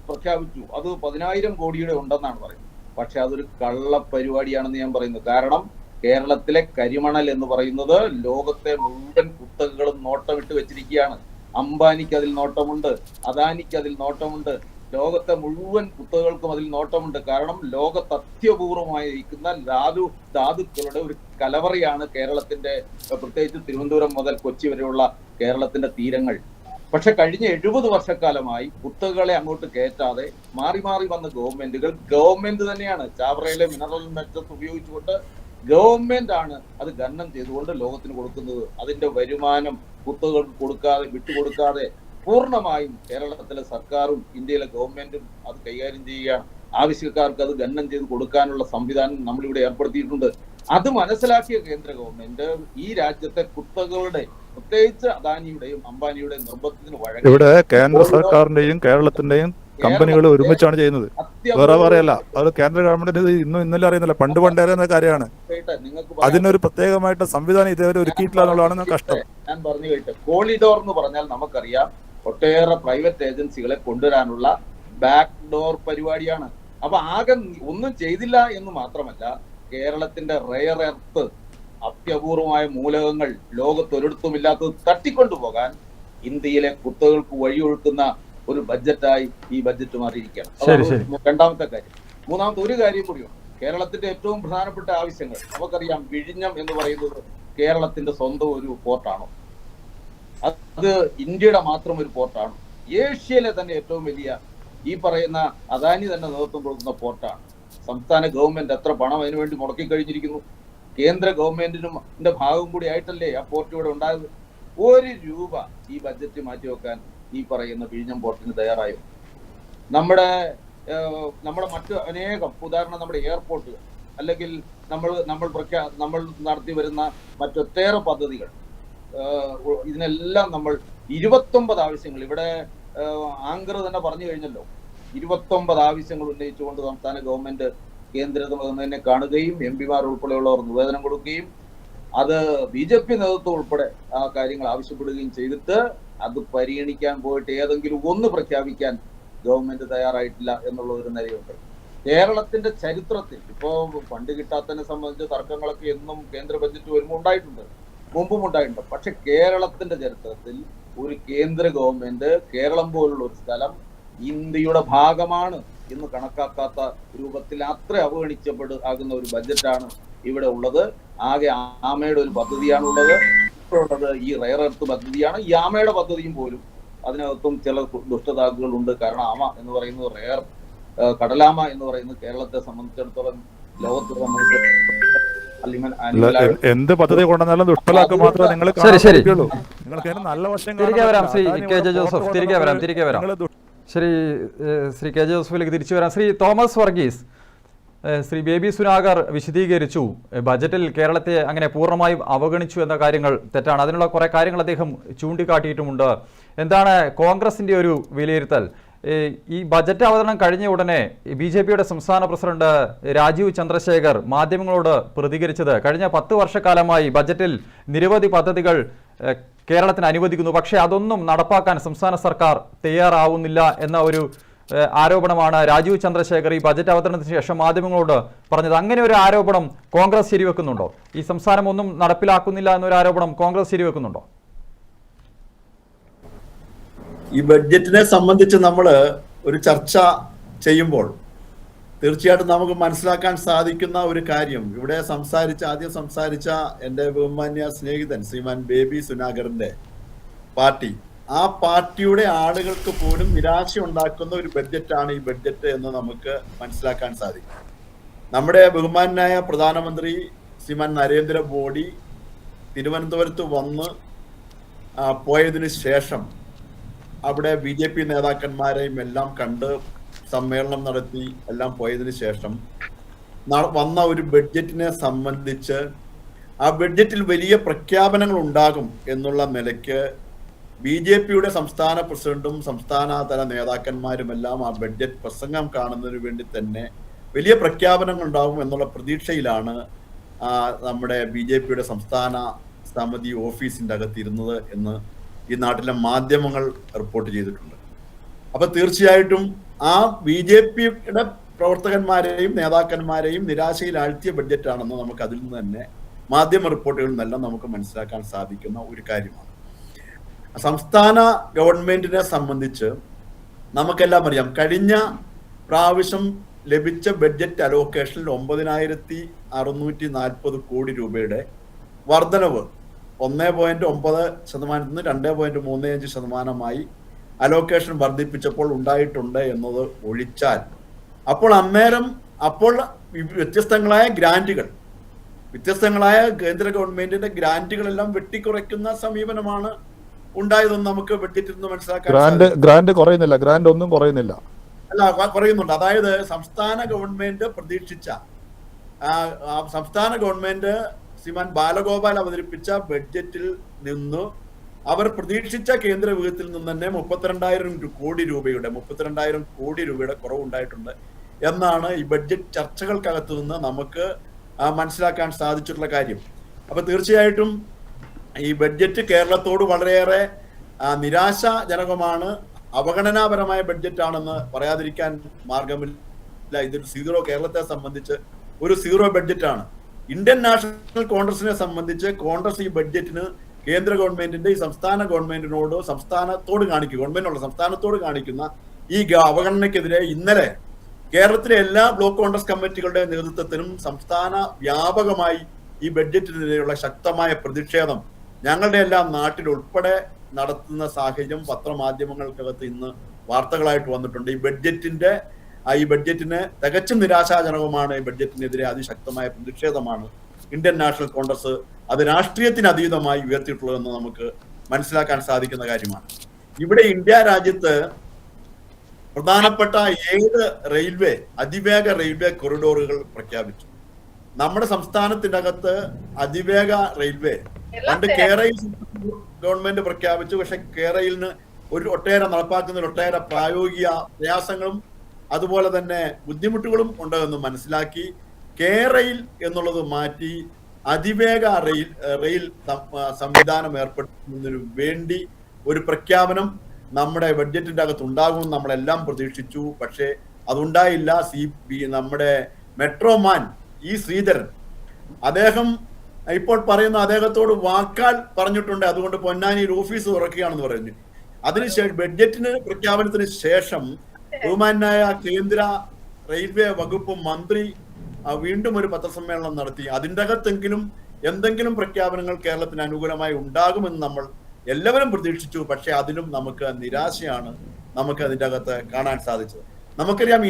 പ്രഖ്യാപിച്ചു. അത് 10,000 കോടിയുടെ ഉണ്ടെന്നാണ് പറയുന്നത്. പക്ഷെ അതൊരു കള്ള പരിപാടിയാണെന്ന് ഞാൻ പറയുന്നു. കാരണം കേരളത്തിലെ കരിമണൽ എന്ന് പറയുന്നത് ലോകത്തെ മുഴുവൻ കുത്തകകളും നോട്ടമിട്ട് വെച്ചിരിക്കുകയാണ്. അംബാനിക്ക് അതിൽ നോട്ടമുണ്ട്, അദാനിക്ക് അതിൽ നോട്ടമുണ്ട്, ലോകത്തെ മുഴുവൻ കുത്തകൾക്കും അതിൽ നോട്ടമുണ്ട്. കാരണം ലോകത്ത് അത്യപൂർവമായിരിക്കുന്ന ധാതുക്കളുടെ ഒരു കലവറയാണ് കേരളത്തിന്റെ, പ്രത്യേകിച്ച് തിരുവനന്തപുരം മുതൽ കൊച്ചി വരെയുള്ള കേരളത്തിന്റെ തീരങ്ങൾ. പക്ഷെ കഴിഞ്ഞ 70 വർഷക്കാലമായി കുത്തകളെ അങ്ങോട്ട് കയറ്റാതെ മാറി മാറി വന്ന ഗവൺമെന്റ് തന്നെയാണ് ചാവറയിലെ മിനറൽ മെറ്റൽസ് ഉപയോഗിച്ചുകൊണ്ട് ഗവൺമെന്റ് ആണ് അത് ഖനനം ചെയ്തുകൊണ്ട് ലോകത്തിന് കൊടുക്കുന്നത്. അതിന്റെ വരുമാനം കുത്തകൾക്ക് കൊടുക്കാതെ വിട്ടുകൊടുക്കാതെ പൂർണ്ണമായും കേരളത്തിലെ സർക്കാരും ഇന്ത്യയിലെ ഗവൺമെന്റും അത് കൈകാര്യം ചെയ്യുകയാണ്. ആവശ്യക്കാർക്ക് അത് ഖനനം ചെയ്ത് കൊടുക്കാനുള്ള സംവിധാനം നമ്മളിവിടെ ഏർപ്പെടുത്തിയിട്ടുണ്ട്. അത് മനസ്സിലാക്കിയ കേന്ദ്ര ഗവൺമെന്റ് ഈ രാജ്യത്തെ കുത്തകളുടെ, പ്രത്യേകിച്ച് അദാനിയുടെയും അംബാനിയുടെയും നിർബന്ധത്തിന് വഴങ്ങി ഇവിടെ കേന്ദ്ര സർക്കാരിന്റെയും കേരളത്തിന്റെയും കമ്പനികൾ ഒരുമിച്ചാണ് ചെയ്യുന്നത്, വേറെ പറയല്ല. അത് കേന്ദ്ര ഗവൺമെന്റ് ഇന്നലെ അറിയുന്നില്ല, പണ്ടേ അറിയുന്ന കാര്യമാണ്. അതിനൊരു പ്രത്യേകമായിട്ട് സംവിധാനം ഇതേവരെ ഒരുക്കിയിട്ടില്ല എന്നുള്ളതാണ് കഷ്ടം. ഞാൻ പറഞ്ഞു കേട്ടെ, കോറിഡോർ എന്ന് പറഞ്ഞാൽ നമുക്കറിയാം ഒട്ടേറെ പ്രൈവറ്റ് ഏജൻസികളെ കൊണ്ടുവരാനുള്ള ബാക്ക് ഡോർ പരിപാടിയാണ്. അപ്പൊ ആകെ ഒന്നും ചെയ്തില്ല എന്ന് മാത്രമല്ല, കേരളത്തിന്റെ റെയർ എർത്ത് അത്യപൂർവമായ മൂലകങ്ങൾ ലോകത്തൊരിടത്തുമില്ലാത്തത് തട്ടിക്കൊണ്ടുപോകാൻ ഇന്ത്യയിലെ കുത്തകൾക്ക് വഴിയൊഴുക്കുന്ന ഒരു ബഡ്ജറ്റായി ഈ ബഡ്ജറ്റ് മാറിയിരിക്കുകയാണ്. രണ്ടാമത്തെ കാര്യം. മൂന്നാമത്തെ ഒരു കാര്യം കൂടിയുണ്ട്. കേരളത്തിന്റെ ഏറ്റവും പ്രധാനപ്പെട്ട ആവശ്യങ്ങൾ നമുക്കറിയാം. വിഴിഞ്ഞം എന്ന് പറയുന്നത് കേരളത്തിന്റെ സ്വന്തം ഒരു പോർട്ടാണോ? അത് ഇന്ത്യയുടെ മാത്രം ഒരു പോർട്ടാണ്. ഏഷ്യയിലെ തന്നെ ഏറ്റവും വലിയ ഈ പറയുന്ന അദാനി തന്നെ നേതൃത്വം കൊടുക്കുന്ന പോർട്ടാണ്. സംസ്ഥാന ഗവൺമെന്റ് എത്ര പണം അതിനുവേണ്ടി മുടക്കി കഴിഞ്ഞിരിക്കുന്നു. കേന്ദ്ര ഗവൺമെന്റിന്റെ ഭാഗം കൂടി ആയിട്ടല്ലേ ആ പോർട്ട് ഇവിടെ ഉണ്ടായത്. 1 രൂപ ഈ ബഡ്ജറ്റ് മാറ്റിവെക്കാൻ ഈ പറയുന്ന വിഴിഞ്ഞം പോർട്ടിന് തയ്യാറായോ? നമ്മുടെ മറ്റ് അനേകം, ഉദാഹരണം നമ്മുടെ എയർപോർട്ടുകൾ, അല്ലെങ്കിൽ നമ്മൾ നടത്തി വരുന്ന മറ്റൊട്ടേറെ പദ്ധതികൾ, ഇതിനെല്ലാം നമ്മൾ 29 ആവശ്യങ്ങൾ, ഇവിടെ ആങ്കർ തന്നെ പറഞ്ഞു കഴിഞ്ഞല്ലോ, 29 ആവശ്യങ്ങൾ ഉന്നയിച്ചുകൊണ്ട് സംസ്ഥാന ഗവൺമെന്റ് കേന്ദ്ര ഗവൺമെന്റിനെ കാണുകയും MP-മാർ ഉൾപ്പെടെയുള്ളവർ നിവേദനം കൊടുക്കുകയും അത് BJP നേതൃത്വം ഉൾപ്പെടെ ആ കാര്യങ്ങൾ ആവശ്യപ്പെടുകയും ചെയ്തിട്ട് അത് പരിഗണിക്കാൻ പോയിട്ട് ഏതെങ്കിലും ഒന്ന് പ്രഖ്യാപിക്കാൻ ഗവൺമെന്റ് തയ്യാറായിട്ടില്ല എന്നുള്ള ഒരു നിലയുണ്ട്. കേരളത്തിന്റെ ചരിത്രത്തിൽ ഇപ്പോ ഫണ്ട് കിട്ടാത്തതിനെ സംബന്ധിച്ച് തർക്കങ്ങളൊക്കെ എന്നും കേന്ദ്ര ബഡ്ജറ്റ് വരുമ്പോൾ ഉണ്ടായിട്ടുണ്ട്, മുമ്പും ഉണ്ടായിട്ടുണ്ട്. പക്ഷെ കേരളത്തിന്റെ ചരിത്രത്തിൽ ഒരു കേന്ദ്ര ഗവൺമെന്റ് കേരളം പോലുള്ള ഒരു സ്ഥലം ഇന്ത്യയുടെ ഭാഗമാണ് എന്ന് കണക്കാക്കാത്ത രൂപത്തിൽ അത്ര അവഗണിക്കപ്പെടുന്ന ഒരു ബഡ്ജറ്റാണ് ഇവിടെ ഉള്ളത്. ആകെ ആമയുടെ ഒരു പദ്ധതിയാണ് ഉള്ളത്. ഈ റെയർ എർത്ത് പദ്ധതിയാണ്. ഈ ആമയുടെ പദ്ധതിയും പോലും അതിനകത്തും ചില ദുഷ്ടതാക്കുകളുണ്ട്. കാരണം ആമ എന്ന് പറയുന്നത് റെയർ, കടലാമ എന്ന് പറയുന്നത് കേരളത്തെ സംബന്ധിച്ചിടത്തോളം ലോകത്തെ എന്ത് പദ്ധതി കൊണ്ടുവന്നാലും ദുഷ്ടലാക്ക് മാത്രമേ നിങ്ങൾ നിങ്ങൾക്ക് നല്ല വശം ശ്രീ കെ ജോസഫിലേക്ക് തിരിച്ചു വരാം. ശ്രീ തോമസ് വർഗീസ്, ശ്രീ ബേബി സുനാഗർ വിശദീകരിച്ചു ബജറ്റിൽ കേരളത്തെ അങ്ങനെ പൂർണ്ണമായും അവഗണിച്ചു എന്ന കാര്യങ്ങൾ തെറ്റാണ്. അതിനുള്ള കുറേ കാര്യങ്ങൾ അദ്ദേഹം ചൂണ്ടിക്കാട്ടിയിട്ടുമുണ്ട്. എന്താണ് കോൺഗ്രസിൻ്റെ ഒരു വിലയിരുത്തൽ? ഈ ബജറ്റ് അവതരണം കഴിഞ്ഞ ഉടനെ BJPയുടെ സംസ്ഥാന പ്രസിഡന്റ് രാജീവ് ചന്ദ്രശേഖർ മാധ്യമങ്ങളോട് പ്രതികരിച്ചത്, കഴിഞ്ഞ 10 വർഷക്കാലമായി ബജറ്റിൽ നിരവധി പദ്ധതികൾ കേരളത്തിന് അനുവദിക്കുന്നു, പക്ഷേ അതൊന്നും നടപ്പാക്കാൻ സംസ്ഥാന സർക്കാർ തയ്യാറാവുന്നില്ല എന്ന ഒരു ആരോപണമാണ് രാജീവ് ചന്ദ്രശേഖർ ഈ ബജറ്റ് അവതരണത്തിന് ശേഷം മാധ്യമങ്ങളോട് പറഞ്ഞത്. അങ്ങനെ ഒരു ആരോപണം കോൺഗ്രസ് ശരിവെക്കുന്നുണ്ടോ? ഈ സംസ്ഥാനം ഒന്നും നടപ്പിലാക്കുന്നില്ല എന്നൊരു ആരോപണം കോൺഗ്രസ് ശരിവെക്കുന്നുണ്ടോ? ഈ ബഡ്ജറ്റിനെ സംബന്ധിച്ച് നമ്മൾ ഒരു ചർച്ച ചെയ്യുമ്പോൾ തീർച്ചയായിട്ടും നമുക്ക് മനസ്സിലാക്കാൻ സാധിക്കുന്ന ഒരു കാര്യം, ഇവിടെ ആദ്യം സംസാരിച്ച എൻ്റെ ബഹുമാന്യ സ്നേഹിതൻ ശ്രീമാൻ ബേബി സുനാഗറിന്റെ പാർട്ടി, ആ പാർട്ടിയുടെ ആളുകൾക്ക് പോലും നിരാശ ഉണ്ടാക്കുന്ന ഒരു ബഡ്ജറ്റാണ് ഈ ബഡ്ജറ്റ് എന്ന് നമുക്ക് മനസ്സിലാക്കാൻ സാധിക്കും. നമ്മുടെ ബഹുമാനായ പ്രധാനമന്ത്രി ശ്രീമാൻ നരേന്ദ്രമോദി തിരുവനന്തപുരത്ത് വന്ന് പോയതിനു ശേഷം അവിടെ BJP നേതാക്കന്മാരെയും എല്ലാം കണ്ട് സമ്മേളനം നടത്തി എല്ലാം പോയതിനു ശേഷം വന്ന ഒരു ബഡ്ജറ്റിനെ സംബന്ധിച്ച് ആ ബഡ്ജറ്റിൽ വലിയ പ്രഖ്യാപനങ്ങൾ ഉണ്ടാകും എന്നുള്ള നിലയ്ക്ക് BJPയുടെ സംസ്ഥാന പ്രസിഡന്റും സംസ്ഥാന തല നേതാക്കന്മാരുമെല്ലാം ആ ബഡ്ജറ്റ് പ്രസംഗം കാണുന്നതിന് വേണ്ടി തന്നെ വലിയ പ്രഖ്യാപനങ്ങൾ ഉണ്ടാകും എന്നുള്ള പ്രതീക്ഷയിലാണ് നമ്മുടെ BJPയുടെ സംസ്ഥാന സമിതി ഓഫീസിന്റെ അകത്തിരുന്നത് എന്ന് ഈ നാട്ടിലെ മാധ്യമങ്ങൾ റിപ്പോർട്ട് ചെയ്തിട്ടുണ്ട്. അപ്പൊ തീർച്ചയായിട്ടും ആ BJPയുടെ പ്രവർത്തകന്മാരെയും നേതാക്കന്മാരെയും നിരാശയിൽ ആഴ്ത്തിയ ബഡ്ജറ്റാണെന്ന് നമുക്ക് അതിൽ നിന്ന് തന്നെ മാധ്യമ റിപ്പോർട്ടുകളിൽ നിന്നെല്ലാം നമുക്ക് മനസ്സിലാക്കാൻ സാധിക്കുന്ന ഒരു കാര്യമാണ്. സംസ്ഥാന ഗവൺമെന്റിനെ സംബന്ധിച്ച് നമുക്കെല്ലാം അറിയാം, കഴിഞ്ഞ പ്രാവശ്യം ലഭിച്ച ബഡ്ജറ്റ് അലോക്കേഷനിൽ 9,640 കോടി രൂപയുടെ വർധനവ് 1.9% നിന്ന് 2.35% അലോക്കേഷൻ വർദ്ധിപ്പിച്ചപ്പോൾ ഉണ്ടായിട്ടുണ്ട് എന്നത് ഒഴിച്ചാൽ അപ്പോൾ വ്യത്യസ്തങ്ങളായ കേന്ദ്ര ഗവൺമെന്റിന്റെ ഗ്രാന്റുകളെല്ലാം വെട്ടിക്കുറയ്ക്കുന്ന സമീപനമാണ് ഉണ്ടായതെന്ന് നമുക്ക് ബഡ്ജറ്റിൽ നിന്ന് മനസ്സിലാക്കാൻ ഗ്രാന്റ് കുറയുന്നില്ല, ഗ്രാന്റ് ഒന്നും കുറയുന്നില്ല, അല്ല കുറയുന്നുണ്ട്. അതായത് സംസ്ഥാന ഗവൺമെന്റ് ശ്രീമാൻ ബാലഗോപാൽ അവതരിപ്പിച്ച ബഡ്ജറ്റിൽ നിന്ന് അവർ പ്രതീക്ഷിച്ച കേന്ദ്ര വിഹിതത്തിൽ നിന്ന് തന്നെ 32,000 കോടി രൂപയുടെ കുറവുണ്ടായിട്ടുണ്ട് എന്നാണ് ഈ ബഡ്ജറ്റ് ചർച്ചകൾക്കകത്ത് നിന്ന് നമുക്ക് മനസ്സിലാക്കാൻ സാധിച്ചിട്ടുള്ള കാര്യം. അപ്പൊ തീർച്ചയായിട്ടും ഈ ബഡ്ജറ്റ് കേരളത്തോട് വളരെയേറെ നിരാശാജനകമാണ്, അവഗണനാപരമായ ബഡ്ജറ്റാണെന്ന് പറയാതിരിക്കാൻ മാർഗമില്ല. ഇതൊരു കേരളത്തെ സംബന്ധിച്ച് ഒരു സീറോ ബഡ്ജറ്റാണ്. ഇന്ത്യൻ നാഷണൽ കോൺഗ്രസിനെ സംബന്ധിച്ച് കോൺഗ്രസ് ഈ ബഡ്ജറ്റിന് കേന്ദ്ര ഗവൺമെന്റിന്റെ ഈ സംസ്ഥാന ഗവൺമെന്റിനോട് സംസ്ഥാനത്തോട് കാണിക്കുന്ന ഈ അവഗണനയ്ക്കെതിരെ ഇന്നലെ കേരളത്തിലെ എല്ലാ ബ്ലോക്ക് കോൺഗ്രസ് കമ്മിറ്റികളുടെ നേതൃത്വത്തിലും സംസ്ഥാന വ്യാപകമായി ഈ ബഡ്ജറ്റിനെതിരെയുള്ള ശക്തമായ പ്രതിഷേധം ഞങ്ങളുടെ എല്ലാം നാട്ടിൽ ഉൾപ്പെടെ നടത്തുന്ന സാഹചര്യം പത്രമാധ്യമങ്ങൾക്കകത്ത് ഇന്ന് വാർത്തകളായിട്ട് വന്നിട്ടുണ്ട്. ഈ ബഡ്ജറ്റിന് തികച്ചും നിരാശാജനകമാണ്. ഈ ബഡ്ജറ്റിനെതിരെ അതിശക്തമായ പ്രതിഷേധമാണ് ഇന്ത്യൻ നാഷണൽ കോൺഗ്രസ് അത് രാഷ്ട്രീയത്തിന് അതീതമായി ഉയർത്തിയിട്ടുള്ളതെന്ന് നമുക്ക് മനസ്സിലാക്കാൻ സാധിക്കുന്ന കാര്യമാണ്. ഇവിടെ ഇന്ത്യ രാജ്യത്ത് പ്രധാനപ്പെട്ട 7 അതിവേഗ റെയിൽവേ കൊറിഡോറുകൾ പ്രഖ്യാപിച്ചു. നമ്മുടെ സംസ്ഥാനത്തിന്റെ അകത്ത് അതിവേഗ റെയിൽവേ പണ്ട് കേരളയിൽ ഗവൺമെന്റ് പ്രഖ്യാപിച്ചു. പക്ഷെ കേരളയിലിന് ഒട്ടേറെ നടപ്പാക്കുന്നതിൽ ഒട്ടേറെ പ്രായോഗിക പ്രയാസങ്ങളും അതുപോലെ തന്നെ ബുദ്ധിമുട്ടുകളും ഉണ്ടെന്ന് മനസ്സിലാക്കി കേരളയിൽ എന്നുള്ളത് മാറ്റി അതിവേഗ റെയിൽ സംവിധാനം ഏർപ്പെടുത്തുന്നതിന് വേണ്ടി ഒരു പ്രഖ്യാപനം നമ്മുടെ ബഡ്ജറ്റിന്റെ അകത്ത് ഉണ്ടാകുമെന്ന് നമ്മളെല്ലാം പ്രതീക്ഷിച്ചു. പക്ഷേ അതുണ്ടായില്ല. നമ്മുടെ മെട്രോമാൻ ശ്രീധരൻ അദ്ദേഹം ഇപ്പോൾ പറയുന്ന അദ്ദേഹത്തോട് വാക്കാൽ പറഞ്ഞിട്ടുണ്ട്, അതുകൊണ്ട് പൊന്നാനിയിൽ ഓഫീസ് തുറക്കുകയാണെന്ന് പറഞ്ഞു. അതിനുശേഷം ബഡ്ജറ്റിന് പ്രഖ്യാപനത്തിന് ശേഷം ബഹുമാനായ കേന്ദ്ര റെയിൽവേ വകുപ്പ് മന്ത്രി വീണ്ടും ഒരു പത്രസമ്മേളനം നടത്തി. അതിൻ്റെ അകത്തെങ്കിലും എന്തെങ്കിലും പ്രഖ്യാപനങ്ങൾ കേരളത്തിന് അനുകൂലമായി ഉണ്ടാകുമെന്ന് നമ്മൾ എല്ലാവരും പ്രതീക്ഷിച്ചു. പക്ഷെ അതിലും നമുക്ക് നിരാശയാണ് നമുക്ക് അതിൻ്റെ അകത്ത് കാണാൻ സാധിച്ചത്. നമുക്കറിയാം,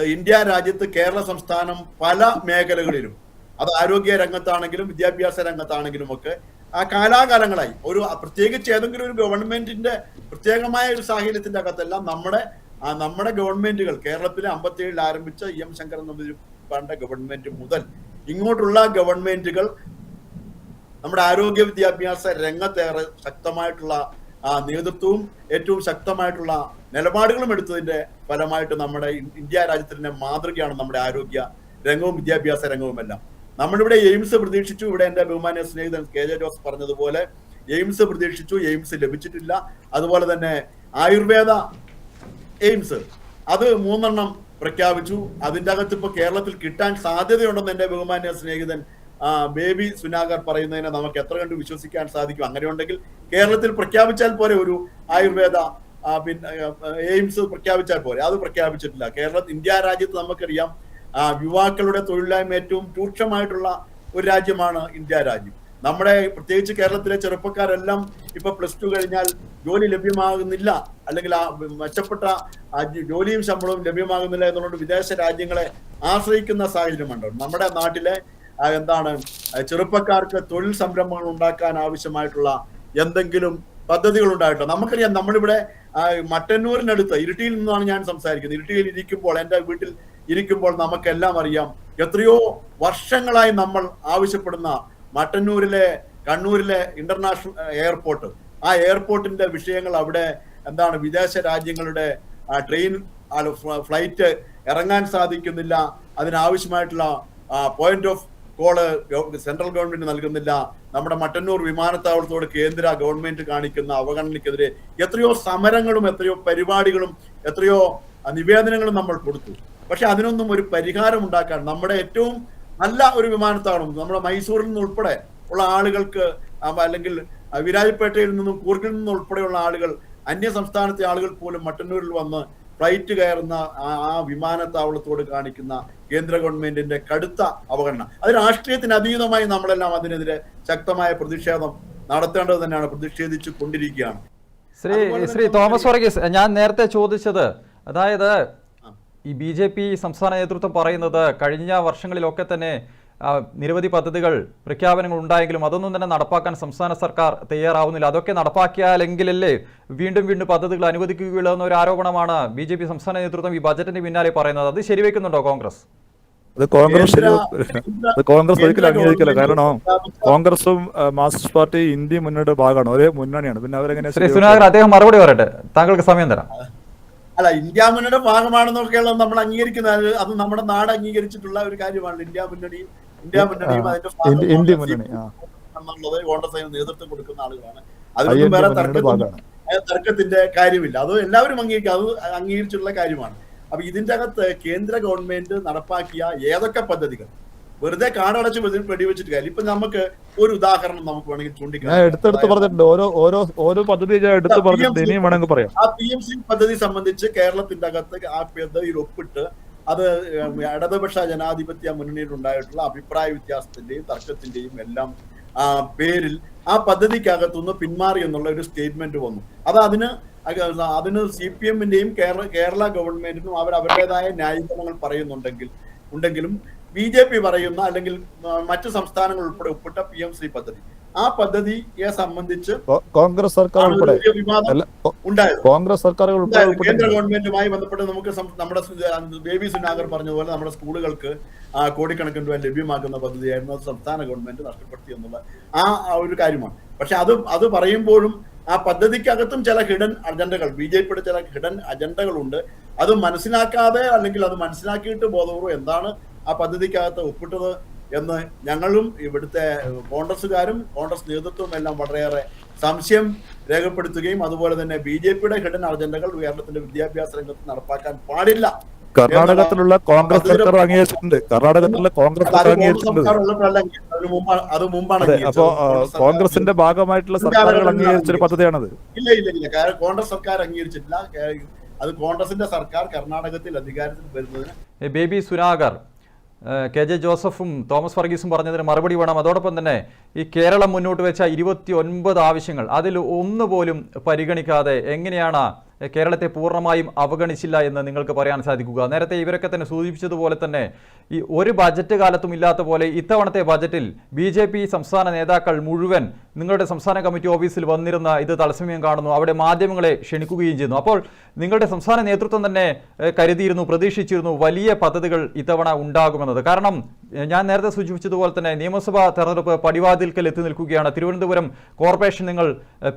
ഇന്ത്യ രാജ്യത്ത് കേരള സംസ്ഥാനം പല മേഖലകളിലും, അത് ആരോഗ്യ രംഗത്താണെങ്കിലും വിദ്യാഭ്യാസ രംഗത്താണെങ്കിലും ഒക്കെ കാലാകാലങ്ങളായി പ്രത്യേകിച്ച് ഏതെങ്കിലും ഒരു ഗവൺമെന്റിന്റെ പ്രത്യേകമായ ഒരു സാഹചര്യത്തിന്റെ അകത്തെല്ലാം നമ്മുടെ ഗവൺമെന്റുകൾ, കേരളത്തിലെ 57 ആരംഭിച്ച EM ശങ്കരൻ നമ്പൂതിരിപ്പാടിന്റെ ഗവൺമെന്റ് മുതൽ ഇങ്ങോട്ടുള്ള ഗവൺമെന്റുകൾ നമ്മുടെ ആരോഗ്യ വിദ്യാഭ്യാസ രംഗത്തേറെ ശക്തമായിട്ടുള്ള നേതൃത്വവും ഏറ്റവും ശക്തമായിട്ടുള്ള നിലപാടുകളും എടുത്തതിന്റെ ഫലമായിട്ട് നമ്മുടെ ഇന്ത്യ രാജ്യത്തിന്റെ മാതൃകയാണ് നമ്മുടെ ആരോഗ്യ രംഗവും വിദ്യാഭ്യാസ രംഗവും എല്ലാം. നമ്മളിവിടെ എയിംസ് പ്രതീക്ഷിച്ചു. ഇവിടെ എന്റെ ബഹുമാന്യ സ്നേഹിതൻ KJ ജോസ് പറഞ്ഞതുപോലെ എയിംസ് പ്രതീക്ഷിച്ചു, എയിംസ് ലഭിച്ചിട്ടില്ല. അതുപോലെ തന്നെ ആയുർവേദ എയിംസ് അത് 3 പ്രഖ്യാപിച്ചു. അതിൻ്റെ അകത്ത് ഇപ്പൊ കേരളത്തിൽ കിട്ടാൻ സാധ്യതയുണ്ടെന്ന് എന്റെ ബഹുമാന്യ സ്നേഹിതൻ ബേബി സുനാഗർ പറയുന്നതിനെ നമുക്ക് എത്ര കണ്ട് വിശ്വസിക്കാൻ സാധിക്കും? അങ്ങനെയുണ്ടെങ്കിൽ കേരളത്തിൽ പ്രഖ്യാപിച്ചാൽ പോലെ ഒരു ആയുർവേദ എയിംസ് പ്രഖ്യാപിച്ചാൽ പോലെ. അത് പ്രഖ്യാപിച്ചിട്ടില്ല. ഇന്ത്യ രാജ്യത്ത് നമുക്കറിയാം യുവാക്കളുടെ തൊഴിലില്ലായ്മ ഏറ്റവും രൂക്ഷമായിട്ടുള്ള ഒരു രാജ്യമാണ് ഇന്ത്യ രാജ്യം. നമ്മുടെ പ്രത്യേകിച്ച് കേരളത്തിലെ ചെറുപ്പക്കാരെല്ലാം ഇപ്പൊ +2 കഴിഞ്ഞാൽ ജോലി ലഭ്യമാകുന്നില്ല, അല്ലെങ്കിൽ മെച്ചപ്പെട്ട ജോലിയും ശമ്പളവും ലഭ്യമാകുന്നില്ല എന്നുള്ളത് വിദേശ രാജ്യങ്ങളെ ആശ്രയിക്കുന്ന സാഹചര്യമുണ്ട്. നമ്മുടെ നാട്ടിലെ ചെറുപ്പക്കാർക്ക് തൊഴിൽ സംരംഭങ്ങൾ ഉണ്ടാക്കാൻ ആവശ്യമായിട്ടുള്ള എന്തെങ്കിലും പദ്ധതികൾ ഉണ്ടായിട്ടോ. നമുക്കറിയാം, നമ്മളിവിടെ മട്ടന്നൂരിനടുത്ത് ഇരിട്ടിയിൽ നിന്നാണ് ഞാൻ സംസാരിക്കുന്നത്. ഇരിട്ടിയിൽ ഇരിക്കുമ്പോൾ, എൻ്റെ വീട്ടിൽ ഇരിക്കുമ്പോൾ നമുക്കെല്ലാം അറിയാം, എത്രയോ വർഷങ്ങളായി നമ്മൾ ആവശ്യപ്പെടുന്ന മട്ടന്നൂരിലെ കണ്ണൂരിലെ ഇന്റർനാഷണൽ എയർപോർട്ട്, ആ എയർപോർട്ടിന്റെ വിഷയങ്ങൾ അവിടെ എന്താണ്, വിദേശ രാജ്യങ്ങളുടെ ട്രെയിൻ ഫ്ലൈറ്റ് ഇറങ്ങാൻ സാധിക്കുന്നില്ല, അതിനാവശ്യമായിട്ടുള്ള point of call central government നൽകുന്നില്ല, നമ്മുടെ മട്ടന്നൂർ വിമാനത്താവളത്തോട് കേന്ദ്ര ഗവൺമെന്റ് കാണിക്കുന്ന അവഗണനയ്ക്കെതിരെ എത്രയോ സമരങ്ങളും എത്രയോ പരിപാടികളും എത്രയോ നിവേദനങ്ങളും നമ്മൾ കൊടുത്തു. പക്ഷെ അതിനൊന്നും ഒരു പരിഹാരം ഉണ്ടാക്കാൻ നമ്മുടെ ഏറ്റവും നല്ല ഒരു വിമാനത്താവളം, നമ്മുടെ മൈസൂരിൽ നിന്ന് ഉൾപ്പെടെ ഉള്ള ആളുകൾക്ക്, അല്ലെങ്കിൽ വിരാജപേട്ടയിൽ നിന്നും കൂർഗിൽ നിന്നും ഉൾപ്പെടെയുള്ള ആളുകൾ, അന്യ സംസ്ഥാനത്തെ ആളുകൾ പോലും മട്ടന്നൂരിൽ വന്ന് ഫ്ലൈറ്റ് കയറുന്ന ആ വിമാനത്താവളത്തോട് കാണിക്കുന്ന കേന്ദ്ര ഗവൺമെന്റിന്റെ കടുത്ത അവഗണന, അത് രാഷ്ട്രീയത്തിന് അതീതമായി നമ്മളെല്ലാം അതിനെതിരെ ശക്തമായ പ്രതിഷേധം നടത്തേണ്ടത് തന്നെയാണ്, പ്രതിഷേധിച്ചു കൊണ്ടിരിക്കുകയാണ്. ശ്രീ തോമസ് വർഗീസ്, ഞാൻ നേരത്തെ ചോദിച്ചത്, അതായത് ഈ BJP സംസ്ഥാന നേതൃത്വം പറയുന്നത് കഴിഞ്ഞ വർഷങ്ങളിലൊക്കെ തന്നെ നിരവധി പദ്ധതികൾ, പ്രഖ്യാപനങ്ങൾ ഉണ്ടായെങ്കിലും അതൊന്നും തന്നെ നടപ്പാക്കാൻ സംസ്ഥാന സർക്കാർ തയ്യാറാവുന്നില്ല. അതൊക്കെ നടപ്പാക്കിയാലെങ്കിലല്ലേ വീണ്ടും വീണ്ടും പദ്ധതികൾ അനുവദിക്കുകയുള്ളൂ എന്ന ഒരു ആരോപണമാണ് BJP സംസ്ഥാന നേതൃത്വം ഈ ബജറ്റിന് പിന്നാലെ പറയുന്നത്. അത് ശരിവെക്കുന്നുണ്ടോ കോൺഗ്രസ്? അത് കോൺഗ്രസ് ഒരിക്കലും അംഗീകരിക്കില്ല. കാരണം കോൺഗ്രസും മാർക്സിസ്റ്റ് പാർട്ടി ഇന്ത്യ മുന്നണിയുടെ ഭാഗമാണ്, ഒരേ മുന്നണിയാണ്. പിന്നെ അവരെങ്ങനെ? ശ്രീ സുനാഗർ, അദ്ദേഹം മറുപടി പറയട്ടെ, താങ്കൾക്ക് സമയം തരാം. അല്ല, ഇന്ത്യ മുന്നണിയുടെ ഭാഗമാണെന്നൊക്കെയുള്ള നമ്മൾ അംഗീകരിക്കുന്നത്, അത് നമ്മുടെ നാട് അംഗീകരിച്ചിട്ടുള്ള ഒരു കാര്യമാണ്. ഇന്ത്യ മുന്നണിയും അതിന്റെ എന്നുള്ളത് കോൺഗ്രസ് നേതൃത്വം കൊടുക്കുന്ന ആളുകളാണ്. അതിനൊന്നും വേറെ തർക്കത്തിന്റെ കാര്യമില്ല. അത് എല്ലാവരും അംഗീകരിക്കും, അത് അംഗീകരിച്ചിട്ടുള്ള കാര്യമാണ്. അപ്പൊ ഇതിന്റെ അകത്ത് കേന്ദ്ര ഗവൺമെന്റ് നടപ്പാക്കിയ ഏതൊക്കെ പദ്ധതികൾ വെറുതെ കാടടച്ച് വെടിവെച്ചിട്ട് കാര്യം. ഇപ്പൊ നമുക്ക് ഒരു ഉദാഹരണം നമുക്ക് വേണമെങ്കിൽ ചൂണ്ടിക്കാണിക്കാം. ആ PMC പദ്ധതി സംബന്ധിച്ച് കേരളത്തിന്റെ അകത്ത് ആ പദ്ധതിയിൽ ഒപ്പിട്ട് അത് ഇടതുപക്ഷ ജനാധിപത്യ മുന്നണിയിൽ ഉണ്ടായിട്ടുള്ള അഭിപ്രായ വ്യത്യാസത്തിന്റെയും തർക്കത്തിന്റെയും എല്ലാം പേരിൽ ആ പദ്ധതിക്കകത്തുനിന്ന് പിന്മാറി എന്നുള്ള ഒരു സ്റ്റേറ്റ്മെന്റ് വന്നു. അത് അതിന് CPM-ന്റെയും കേരള ഗവൺമെന്റിനും അവരുടേതായ ന്യായീകരണങ്ങൾ ഉണ്ടെങ്കിലും BJP പറയുന്ന, അല്ലെങ്കിൽ മറ്റു സംസ്ഥാനങ്ങൾ ഉൾപ്പെടെ ഒപ്പിട്ട PMC പദ്ധതി, ആ പദ്ധതിയെ സംബന്ധിച്ച് കോൺഗ്രസ് സർക്കാർ കേന്ദ്ര ഗവൺമെന്റുമായി ബന്ധപ്പെട്ട് നമുക്ക് നമ്മുടെ ബേബി സുനാഗർ പറഞ്ഞതുപോലെ നമ്മുടെ സ്കൂളുകൾക്ക് കോടിക്കണക്കിന് രൂപ ലഭ്യമാക്കുന്ന പദ്ധതിയായിരുന്നു. അത് സംസ്ഥാന ഗവൺമെന്റ് നഷ്ടപ്പെടുത്തി എന്നുള്ള ആ ഒരു കാര്യമാണ്. പക്ഷെ അത് പറയുമ്പോഴും ആ പദ്ധതിക്കകത്തും ചില ഹിഡൻ അജണ്ടകൾ, BJPയുടെ ചില ഹിഡൻ അജണ്ടകളുണ്ട്. അത് മനസ്സിലാക്കാതെ, അല്ലെങ്കിൽ അത് മനസ്സിലാക്കിയിട്ട് ബോധപൂർവ്വം എന്താണ് ആ പദ്ധതിക്കകത്ത് ഒപ്പിട്ടത് എന്ന് ഞങ്ങളും ഇവിടുത്തെ കോൺഗ്രസ്സുകാരും കോൺഗ്രസ് നേതൃത്വവും എല്ലാം വളരെയേറെ സംശയം രേഖപ്പെടുത്തുകയും, അതുപോലെ തന്നെ BJPയുടെ ഹിഡൻ അജണ്ടകൾ കേരളത്തിന്റെ വിദ്യാഭ്യാസ രംഗത്ത് നടപ്പാക്കാൻ പാടില്ല. കർണാടകത്തിലുള്ള കോൺഗ്രസ് സർക്കാർ അംഗീകരിച്ചിട്ടുണ്ട്. അത് മുമ്പാണ്. അപ്പോ കോൺഗ്രസിന്റെ ഭാഗമായിട്ടുള്ള സർക്കാരുകൾ അംഗീകരിച്ചൊരു പദ്ധതിയാണത്. ഇല്ല, കോൺഗ്രസ് സർക്കാർ അംഗീകരിച്ചിട്ടില്ല. അത് കോൺഗ്രസിന്റെ സർക്കാർ കർണാടകത്തിൽ അധികാരത്തിൽ വരുന്നതിന് ബേബി സുനാഗർ, KJ ജോസഫും തോമസ് വർഗീസും പറഞ്ഞതിന് മറുപടി വേണം. അതോടൊപ്പം തന്നെ ഈ കേരളം മുന്നോട്ട് വെച്ച 29 ആവശ്യങ്ങൾ, അതിൽ ഒന്നുപോലും പരിഗണിക്കാതെ എങ്ങനെയാണ് കേരളത്തെ പൂർണ്ണമായും അവഗണിച്ചില്ല എന്ന് നിങ്ങൾക്ക് പറയാൻ സാധിക്കുക? നേരത്തെ ഇവരൊക്കെ തന്നെ സൂചിപ്പിച്ചതുപോലെ തന്നെ ഈ ഒരു ബജറ്റ് കാലത്തും ഇല്ലാത്ത പോലെ ഇത്തവണത്തെ ബജറ്റിൽ BJP സംസ്ഥാന നേതാക്കൾ മുഴുവൻ നിങ്ങളുടെ സംസ്ഥാന കമ്മിറ്റി ഓഫീസിൽ വന്നിരുന്ന ഇത് തത്സമയം കാണുന്നു, അവിടെ മാധ്യമങ്ങളെ ക്ഷണിക്കുകയും ചെയ്യുന്നു. അപ്പോൾ നിങ്ങളുടെ സംസ്ഥാന നേതൃത്വം തന്നെ കരുതിയിരുന്നു, പ്രതീക്ഷിച്ചിരുന്നു വലിയ പദ്ധതികൾ ഇത്തവണ ഉണ്ടാകുമെന്നത്. കാരണം ഞാൻ നേരത്തെ സൂചിപ്പിച്ചതുപോലെ തന്നെ നിയമസഭാ തെരഞ്ഞെടുപ്പ് പടിവാതിൽക്കൽ എത്തി നിൽക്കുകയാണ്. തിരുവനന്തപുരം കോർപ്പറേഷൻ നിങ്ങൾ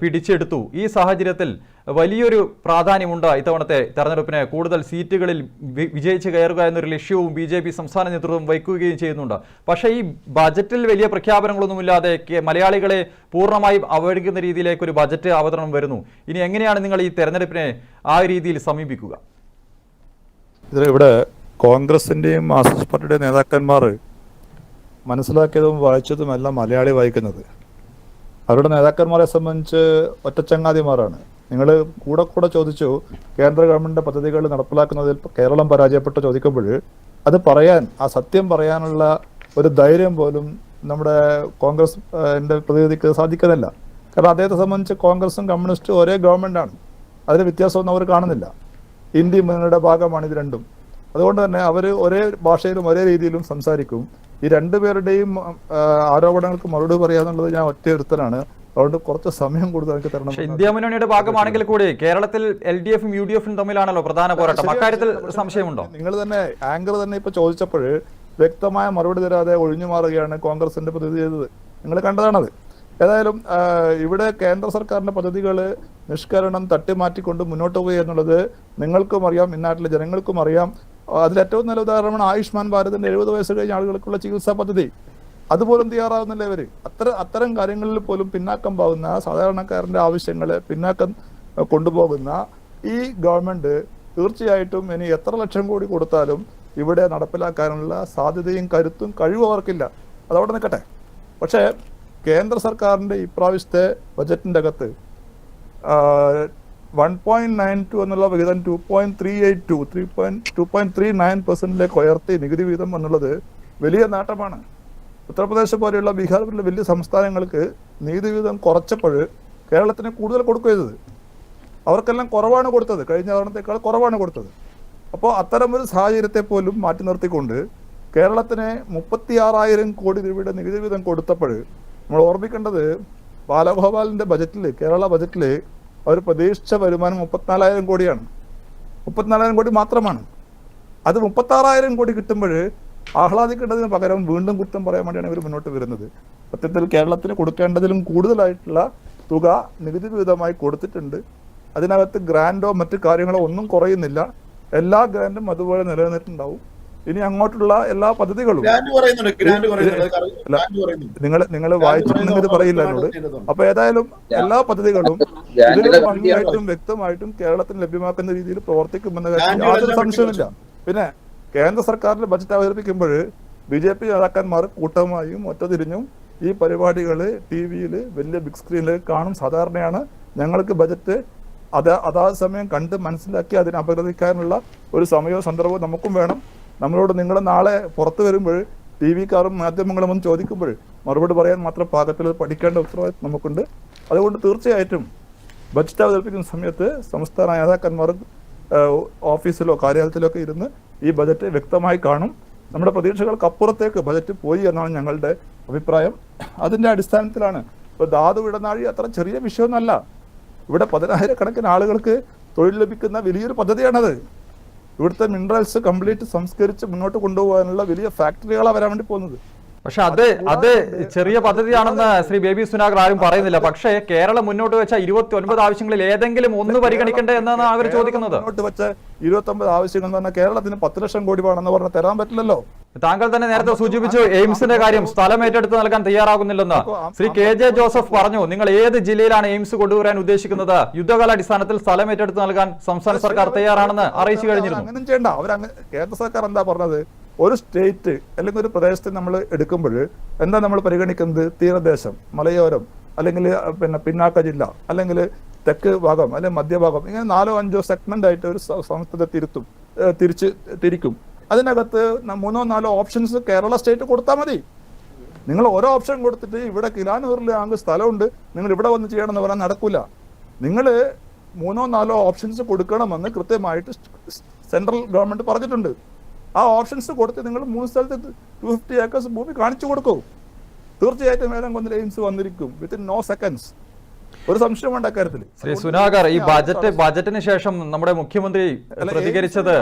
പിടിച്ചെടുത്തു. ഈ സാഹചര്യത്തിൽ വലിയൊരു പ്രാധാന്യമുണ്ട് ഇത്തവണത്തെ തെരഞ്ഞെടുപ്പിന്. കൂടുതൽ സീറ്റുകളിൽ വിജയിച്ച് കയറുക എന്നൊരു ലക്ഷ്യവും BJP സംസ്ഥാന നേതൃത്വം വയ്ക്കുകയും ചെയ്യുന്നുണ്ട്. പക്ഷേ ഈ ബജറ്റിൽ വലിയ പ്രഖ്യാപനങ്ങളൊന്നുമില്ലാതെ മലയാളികളെ പൂർണ്ണമായും അവഗണിക്കുന്ന രീതിയിലേക്ക് ഒരു ബജറ്റ് അവതരണം വരുന്നു. ഇനി എങ്ങനെയാണ് നിങ്ങൾ ഈ തെരഞ്ഞെടുപ്പിനെ ആ രീതിയിൽ സമീപിക്കുക? ഇവിടെ കോൺഗ്രസിന്റെയും മാർക്സിസ്റ്റ് പാർട്ടിയുടെയും നേതാക്കന്മാർ മനസ്സിലാക്കിയതും വായിച്ചതുമെല്ലാം മലയാളി വായിക്കുന്നത്. അവരുടെ നേതാക്കന്മാരെ സംബന്ധിച്ച് ഒറ്റച്ചങ്ങാതിമാരാണ്. നിങ്ങൾ കൂടെ ചോദിച്ചു, കേന്ദ്ര ഗവൺമെന്റിന്റെ പദ്ധതികൾ നടപ്പിലാക്കുന്നതിൽ കേരളം പരാജയപ്പെട്ട് ചോദിക്കുമ്പോൾ അത് പറയാൻ, ആ സത്യം പറയാനുള്ള ഒരു ധൈര്യം പോലും നമ്മുടെ കോൺഗ്രസ് പ്രതിനിധിക്ക് സാധിക്കുന്നില്ല. കാരണം അദ്ദേഹത്തെ സംബന്ധിച്ച് കോൺഗ്രസും കമ്മ്യൂണിസ്റ്റും ഒരേ ഗവൺമെന്റാണ്, അതിന് വ്യത്യാസമൊന്നും അവർ കാണുന്നില്ല. ഇന്ത്യ മുന്നണിയുടെ ഭാഗമാണ് ഇത് രണ്ടും. അതുകൊണ്ട് തന്നെ അവർ ഒരേ ഭാഷയിലും ഒരേ രീതിയിലും സംസാരിക്കും. ഈ രണ്ടുപേരുടെയും ആരോപണങ്ങൾക്ക് മറുപടി പറയാന്നുള്ളത് ഞാൻ ഒറ്റയൊരുത്തനാണ്. അതുകൊണ്ട് കുറച്ച് സമയം കൂടുതൽ എനിക്ക് തരണം. പക്ഷേ ഇന്ത്യ മുന്നണിയുടെ ഭാഗമാണെങ്കിൽ കൂടി കേരളത്തിൽ LDFും UDFും തമ്മിലാണല്ലോ പ്രധാന പോരാട്ടം. അക്കാര്യത്തിൽ സംശയമുണ്ടോ? നിങ്ങൾ തന്നെ ആങ്കർ തന്നെ ഇപ്പൊ ചോദിച്ചപ്പോൾ വ്യക്തമായ മറുപടി തരാതെ ഒഴിഞ്ഞു മാറുകയാണ് കോൺഗ്രസിന്റെ പദ്ധതി ചെയ്തത്. നിങ്ങൾ കണ്ടതാണത്. ഏതായാലും ഇവിടെ കേന്ദ്ര സർക്കാരിന്റെ പദ്ധതികൾ നിഷ്കരണം തട്ടിമാറ്റിക്കൊണ്ട് മുന്നോട്ട് പോയി എന്നുള്ളത് നിങ്ങൾക്കും അറിയാം, ഇന്നാട്ടിലെ ജനങ്ങൾക്കും അറിയാം. അതിലേറ്റവും നല്ല ഉദാഹരണമാണ് ആയുഷ്മാൻ ഭാരതിന്റെ 70 വയസ്സ് കഴിഞ്ഞ ആളുകൾക്കുള്ള ചികിത്സാ പദ്ധതി. അതുപോലും തയ്യാറാവുന്നില്ല ഇവര്. അത്തരം കാര്യങ്ങളിൽ പോലും പിന്നാക്കം പോകുന്ന സാധാരണക്കാരന്റെ ആവശ്യങ്ങളെ പിന്നാക്കം കൊണ്ടുപോകുന്ന ഈ ഗവൺമെന്റ് തീർച്ചയായിട്ടും ഇനി എത്ര ലക്ഷം കോടി കൊടുത്താലും ഇവിടെ നടപ്പിലാക്കാനുള്ള സാധ്യതയും കരുത്തും കഴിവും അവർക്കില്ല. അതവിടെ നിൽക്കട്ടെ. പക്ഷേ കേന്ദ്ര സർക്കാരിന്റെ ഇപ്രാവശ്യത്തെ ബജറ്റിന്റെ അകത്ത് 1.92 എന്നുള്ള വിഹിതം 2.39% ഉയർത്തി നികുതി വിഹിതം എന്നുള്ളത് വലിയ നേട്ടമാണ്. ഉത്തർപ്രദേശ് പോലെയുള്ള ബീഹാർ പോലുള്ള വലിയ സംസ്ഥാനങ്ങൾക്ക് നികുതി വിഹിതം കുറച്ചപ്പോൾ കേരളത്തിന് കൂടുതൽ കൊടുക്കുക ചെയ്തത്. അവർക്കെല്ലാം കുറവാണ് കൊടുത്തത്, കഴിഞ്ഞ തവണത്തേക്കാൾ കുറവാണ് കൊടുത്തത്. അപ്പോൾ അത്തരമൊരു സാഹചര്യത്തെ പോലും മാറ്റി നിർത്തിക്കൊണ്ട് കേരളത്തിന് 36,000 കോടി രൂപയുടെ നികുതി വിഹിതം കൊടുത്തപ്പോൾ നമ്മൾ ഓർമ്മിക്കേണ്ടത് ബാലഗോപാലിന്റെ ബജറ്റിൽ, കേരള ബജറ്റിൽ അവർ പ്രതീക്ഷിച്ച വരുമാനം 34,000 കോടിയാണ്. 34,000 കോടി മാത്രമാണ്. അത് 36,000 കോടി കിട്ടുമ്പോൾ ആഹ്ലാദിക്കേണ്ടതിന് പകരം വീണ്ടും കുറ്റം പറയാൻ വേണ്ടിയാണ് ഇവർ മുന്നോട്ട് വരുന്നത്. സത്യത്തിൽ കേരളത്തിന് കൊടുക്കേണ്ടതിലും കൂടുതലായിട്ടുള്ള തുക നികുതി വിഹിതമായി കൊടുത്തിട്ടുണ്ട്. അതിനകത്ത് ഗ്രാൻഡോ മറ്റു കാര്യങ്ങളോ ഒന്നും കുറയുന്നില്ല. എല്ലാ ഗ്രാൻഡും അതുപോലെ നിലനിന്നിട്ടുണ്ടാവും. ഇനി അങ്ങോട്ടുള്ള എല്ലാ പദ്ധതികളും നിങ്ങൾ വായിച്ചിട്ടുണ്ടെങ്കിൽ ഇത് പറയില്ല എന്നോട്. അപ്പൊ ഏതായാലും എല്ലാ പദ്ധതികളും ഇതിലും ഭംഗിയായിട്ടും വ്യക്തമായിട്ടും കേരളത്തിന് ലഭ്യമാക്കുന്ന രീതിയിൽ പ്രവർത്തിക്കുമെന്ന കാര്യം യാതൊരു സംശയമില്ല. പിന്നെ കേന്ദ്ര സർക്കാരിന്റെ ബജറ്റ് അവതരിപ്പിക്കുമ്പോൾ BJP നേതാക്കന്മാർ കൂട്ടമായും ഒറ്റതിരിഞ്ഞും ഈ പരിപാടികൾ TV-യിൽ വലിയ ബിഗ് സ്ക്രീനിൽ കാണും. സാധാരണയാണ്. ഞങ്ങൾക്ക് ബജറ്റ് അതാത് സമയം കണ്ട് മനസ്സിലാക്കി അതിനെ അപഗ്രഥിക്കാനുള്ള ഒരു സമയവും സന്ദർഭവും നമുക്കും വേണം. നമ്മളോട് നിങ്ങൾ നാളെ പുറത്തു വരുമ്പോൾ TV-ക്കാരും മാധ്യമങ്ങളും ഒന്ന് ചോദിക്കുമ്പോൾ മറുപടി പറയാൻ മാത്രം പാകത്തിൽ പഠിക്കേണ്ട ഉത്തരവാദിത്വം നമുക്കുണ്ട്. അതുകൊണ്ട് തീർച്ചയായിട്ടും ബജറ്റ് അവതരിപ്പിക്കുന്ന സമയത്ത് സംസ്ഥാന നേതാക്കന്മാർ ഓഫീസിലോ കാര്യാലയത്തിലോ ഒക്കെ ഇരുന്ന് ഈ ബജറ്റ് വ്യക്തമായി കാണും. നമ്മുടെ പ്രതീക്ഷകൾക്ക് അപ്പുറത്തേക്ക് ബജറ്റ് പോയി എന്നാണ് ഞങ്ങളുടെ അഭിപ്രായം. അതിന്റെ അടിസ്ഥാനത്തിലാണ് ഇപ്പോൾ ധാതു ഇടനാഴി അത്ര ചെറിയ വിഷയമൊന്നുമല്ല. ഇവിടെ 10,000 ആളുകൾക്ക് തൊഴിൽ ലഭിക്കുന്ന വലിയൊരു പദ്ധതിയാണത്. ഇവിടുത്തെ മിനറൽസ് കംപ്ലീറ്റ് സംസ്കരിച്ച് മുന്നോട്ട് കൊണ്ടുപോകാനുള്ള വലിയ ഫാക്ടറികളാണ് വരാൻ വേണ്ടി പോകുന്നത്. പക്ഷെ അത് ചെറിയ പദ്ധതിയാണെന്ന് ശ്രീ ബേബി സുനാഗർ ആരും പറയുന്നില്ല. പക്ഷേ കേരളം മുന്നോട്ട് വെച്ച 29 ആവശ്യങ്ങളിൽ ഏതെങ്കിലും ഒന്ന് പരിഗണിക്കണ്ടേ എന്നാണ് അവർ ചോദിക്കുന്നത്. മുന്നോട്ട് വെച്ച 29 ആവശ്യങ്ങൾ എന്ന് പറഞ്ഞാൽ കേരളത്തിന് 10 ലക്ഷം കോടി വേണമെന്ന് പറഞ്ഞാൽ തരാൻ പറ്റില്ലല്ലോ. താങ്കൾ തന്നെ നേരത്തെ സൂചിപ്പിച്ചു എയിംസിന്റെ കാര്യം സ്ഥലം ഏറ്റെടുത്ത് നൽകാൻ തയ്യാറാകുന്നില്ലെന്ന്. ശ്രീ KJ ജോസഫ് പറഞ്ഞു, നിങ്ങൾ ഏത് ജില്ലയിലാണ് എയിംസ് കൊണ്ടുവരാൻ ഉദ്ദേശിക്കുന്നത്? യുദ്ധകാലാടിസ്ഥാനത്തിൽ സ്ഥലം ഏറ്റെടുത്ത് നൽകാൻ സംസ്ഥാന സർക്കാർ തയ്യാറാണെന്ന് അറിയിച്ചു കഴിഞ്ഞിരുന്നു. അങ്ങനെ ചെയ്യണ്ട. കേന്ദ്ര സർക്കാർ എന്താ പറഞ്ഞത്? ഒരു സ്റ്റേറ്റ് അല്ലെങ്കിൽ ഒരു പ്രദേശത്തെ നമ്മൾ എടുക്കുമ്പോൾ എന്താ നമ്മൾ പരിഗണിക്കുന്നത്? തീരദേശം, മലയോരം, അല്ലെങ്കിൽ പിന്നാക്ക ജില്ല, അല്ലെങ്കിൽ തെക്ക് ഭാഗം, അല്ലെങ്കിൽ മധ്യഭാഗം, ഇങ്ങനെ 4-5 സെഗ്മെന്റ് ആയിട്ട് ഒരു സംസ്ഥാനത്തെ തിരിക്കും. അതിനകത്ത് 3-4 ഓപ്ഷൻസ് കേരള സ്റ്റേറ്റ് കൊടുത്താൽ മതി. നിങ്ങൾ ഓരോ ഓപ്ഷൻ കൊടുത്തിട്ട് ഇവിടെ കിലാനൂരിൽ ആങ്ക് സ്ഥലമുണ്ട്, നിങ്ങൾ ഇവിടെ വന്ന് ചെയ്യണമെന്ന് പറയാൻ നടക്കൂല. നിങ്ങൾ 3-4 ഓപ്ഷൻസ് കൊടുക്കണമെന്ന് കൃത്യമായിട്ട് സെൻട്രൽ ഗവൺമെന്റ് പറഞ്ഞിട്ടുണ്ട്. ആ ഓപ്ഷൻസ് കൊടുത്ത് നിങ്ങൾ 3 സ്ഥലത്ത് 250 ഏക്കേഴ്സ് ഭൂമി കാണിച്ചു കൊടുക്കൂ. തീർച്ചയായിട്ടും ഏതെങ്കിലും എയിംസ് വന്നിരിക്കും വിത്തിൻ നോ സെക്കൻഡ്സ്. ഒരു സംശയമുണ്ട് അക്കാര്യത്തിൽ. ശ്രീ സുനാഗർ, ഈ ബജറ്റിന് ശേഷം നമ്മുടെ മുഖ്യമന്ത്രി പ്രതികരിച്ചത്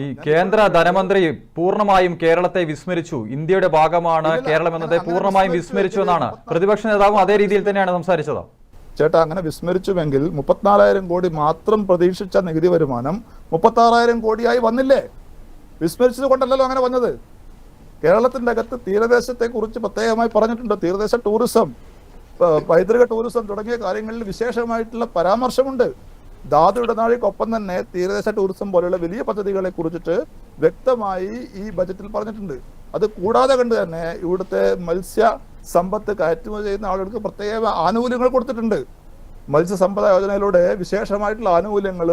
ഈ കേന്ദ്ര ധനമന്ത്രി പൂർണ്ണമായും കേരളത്തെ വിസ്മരിച്ചു, ഇന്ത്യയുടെ ഭാഗമാണ് കേരളം എന്നതെ പൂർണ്ണമായും വിസ്മരിച്ചു എന്നാണ്. പ്രതിപക്ഷ നേതാവും അതേ രീതിയിൽ തന്നെയാണ് സംസാരിച്ചത്. ചേട്ടാ, അങ്ങനെ വിസ്മരിച്ചുവെങ്കിൽ 34,000 കോടി മാത്രം പ്രതീക്ഷിച്ച നികുതി വരുമാനം 36,000 കോടിയായി വന്നില്ലേ? വിസ്മരിച്ചത് കൊണ്ടല്ലോ അങ്ങനെ വന്നത്. കേരളത്തിന്റെ അകത്ത് തീരദേശത്തെ കുറിച്ച് പ്രത്യേകമായി പറഞ്ഞിട്ടുണ്ട്. തീരദേശ ടൂറിസം, പൈതൃക ടൂറിസം തുടങ്ങിയ കാര്യങ്ങളിൽ വിശേഷമായിട്ടുള്ള പരാമർശമുണ്ട്. ധാതു ഇടനാഴിക്കൊപ്പം തന്നെ തീരദേശ ടൂറിസം പോലെയുള്ള വലിയ പദ്ധതികളെ കുറിച്ചിട്ട് വ്യക്തമായി ഈ ബജറ്റിൽ പറഞ്ഞിട്ടുണ്ട്. അത് കൂടാതെ കണ്ട് തന്നെ ഇവിടുത്തെ മത്സ്യ സമ്പത്ത് കയറ്റുമതി ചെയ്യുന്ന ആളുകൾക്ക് പ്രത്യേക ആനുകൂല്യങ്ങൾ കൊടുത്തിട്ടുണ്ട്. മത്സ്യസമ്പദ യോജനയിലൂടെ വിശേഷമായിട്ടുള്ള ആനുകൂല്യങ്ങൾ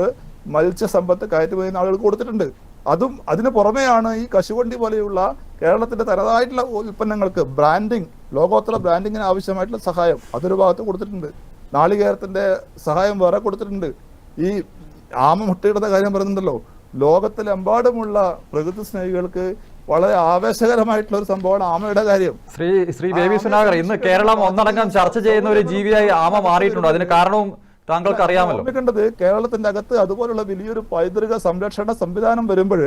മത്സ്യസമ്പത്ത് കയറ്റുമതി ചെയ്യുന്ന ആളുകൾക്ക് കൊടുത്തിട്ടുണ്ട്. അതും അതിന് പുറമെയാണ് ഈ കശുവണ്ടി പോലെയുള്ള കേരളത്തിന്റെ തനതായിട്ടുള്ള ഉൽപ്പന്നങ്ങൾക്ക് ബ്രാൻഡിങ്, ലോകോത്തര ബ്രാൻഡിങ്ങിന് ആവശ്യമായിട്ടുള്ള സഹായം അതൊരു ഭാഗത്ത് കൊടുത്തിട്ടുണ്ട്. നാളികേരത്തിന്റെ സഹായം വേറെ കൊടുത്തിട്ടുണ്ട്. ഈ ആമ മുട്ടയിടുന്ന കാര്യം പറയുന്നുണ്ടല്ലോ, ലോകത്തിലെമ്പാടുമുള്ള പ്രകൃതി സ്നേഹികൾക്ക് വളരെ ആവേശകരമായിട്ടുള്ള ഒരു സംഭവമാണ് ആമയുടെ കാര്യം. ശ്രീ ബേബി സുനാകർ, ഇന്ന് കേരളം ഒന്നടങ്കം ചർച്ച ചെയ്യുന്ന ഒരു ജീവിയായി ആമ മാറിയിട്ടുണ്ട്. അതിന് കാരണവും താങ്കൾക്ക് അറിയാമല്ലോ. ഓർമ്മിക്കേണ്ടത്, കേരളത്തിന്റെ അകത്ത് അതുപോലുള്ള വലിയൊരു പൈതൃക സംരക്ഷണ സംവിധാനം വരുമ്പോൾ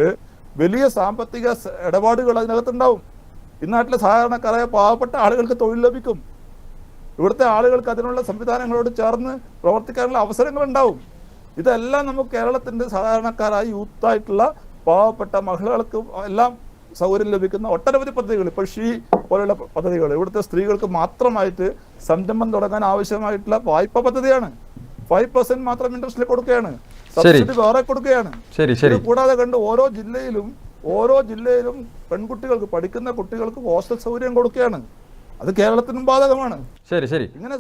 വലിയ സാമ്പത്തിക ഇടപാടുകൾ അതിനകത്തുണ്ടാവും. ഈ നാട്ടിലെ സാധാരണക്കാരായ പാവപ്പെട്ട ആളുകൾക്ക് തൊഴിൽ ലഭിക്കും. ഇവിടുത്തെ ആളുകൾക്ക് അതിനുള്ള സംവിധാനങ്ങളോട് ചേർന്ന് പ്രവർത്തിക്കാനുള്ള അവസരങ്ങൾ ഉണ്ടാവും. ഇതെല്ലാം നമുക്ക് കേരളത്തിന്റെ സാധാരണക്കാരായ യൂത്തായിട്ടുള്ള പാവപ്പെട്ട മഹിളകൾക്ക് എല്ലാം സൗകര്യം ലഭിക്കുന്ന ഒട്ടനവധി പദ്ധതികൾ, ഇപ്പോൾ ഷീ പോലെയുള്ള പദ്ധതികൾ ഇവിടുത്തെ സ്ത്രീകൾക്ക് മാത്രമായിട്ട് സംരംഭം തുടങ്ങാൻ ആവശ്യമായിട്ടുള്ള വായ്പ പദ്ധതിയാണ്. 5% മാത്രം ഇൻട്രസ്റ്റിൽ കൊടുക്കുകയാണ്, സബ്സിഡി വേറെ കൊടുക്കുകയാണ്. കൂടാതെ കണ്ട് ഓരോ ജില്ലയിലും പെൺകുട്ടികൾക്ക്, പഠിക്കുന്ന കുട്ടികൾക്ക് ഹോസ്റ്റൽ സൗകര്യം കൊടുക്കുകയാണ്. അത് കേരളത്തിനും ബാധകമാണ്. ഇങ്ങനെ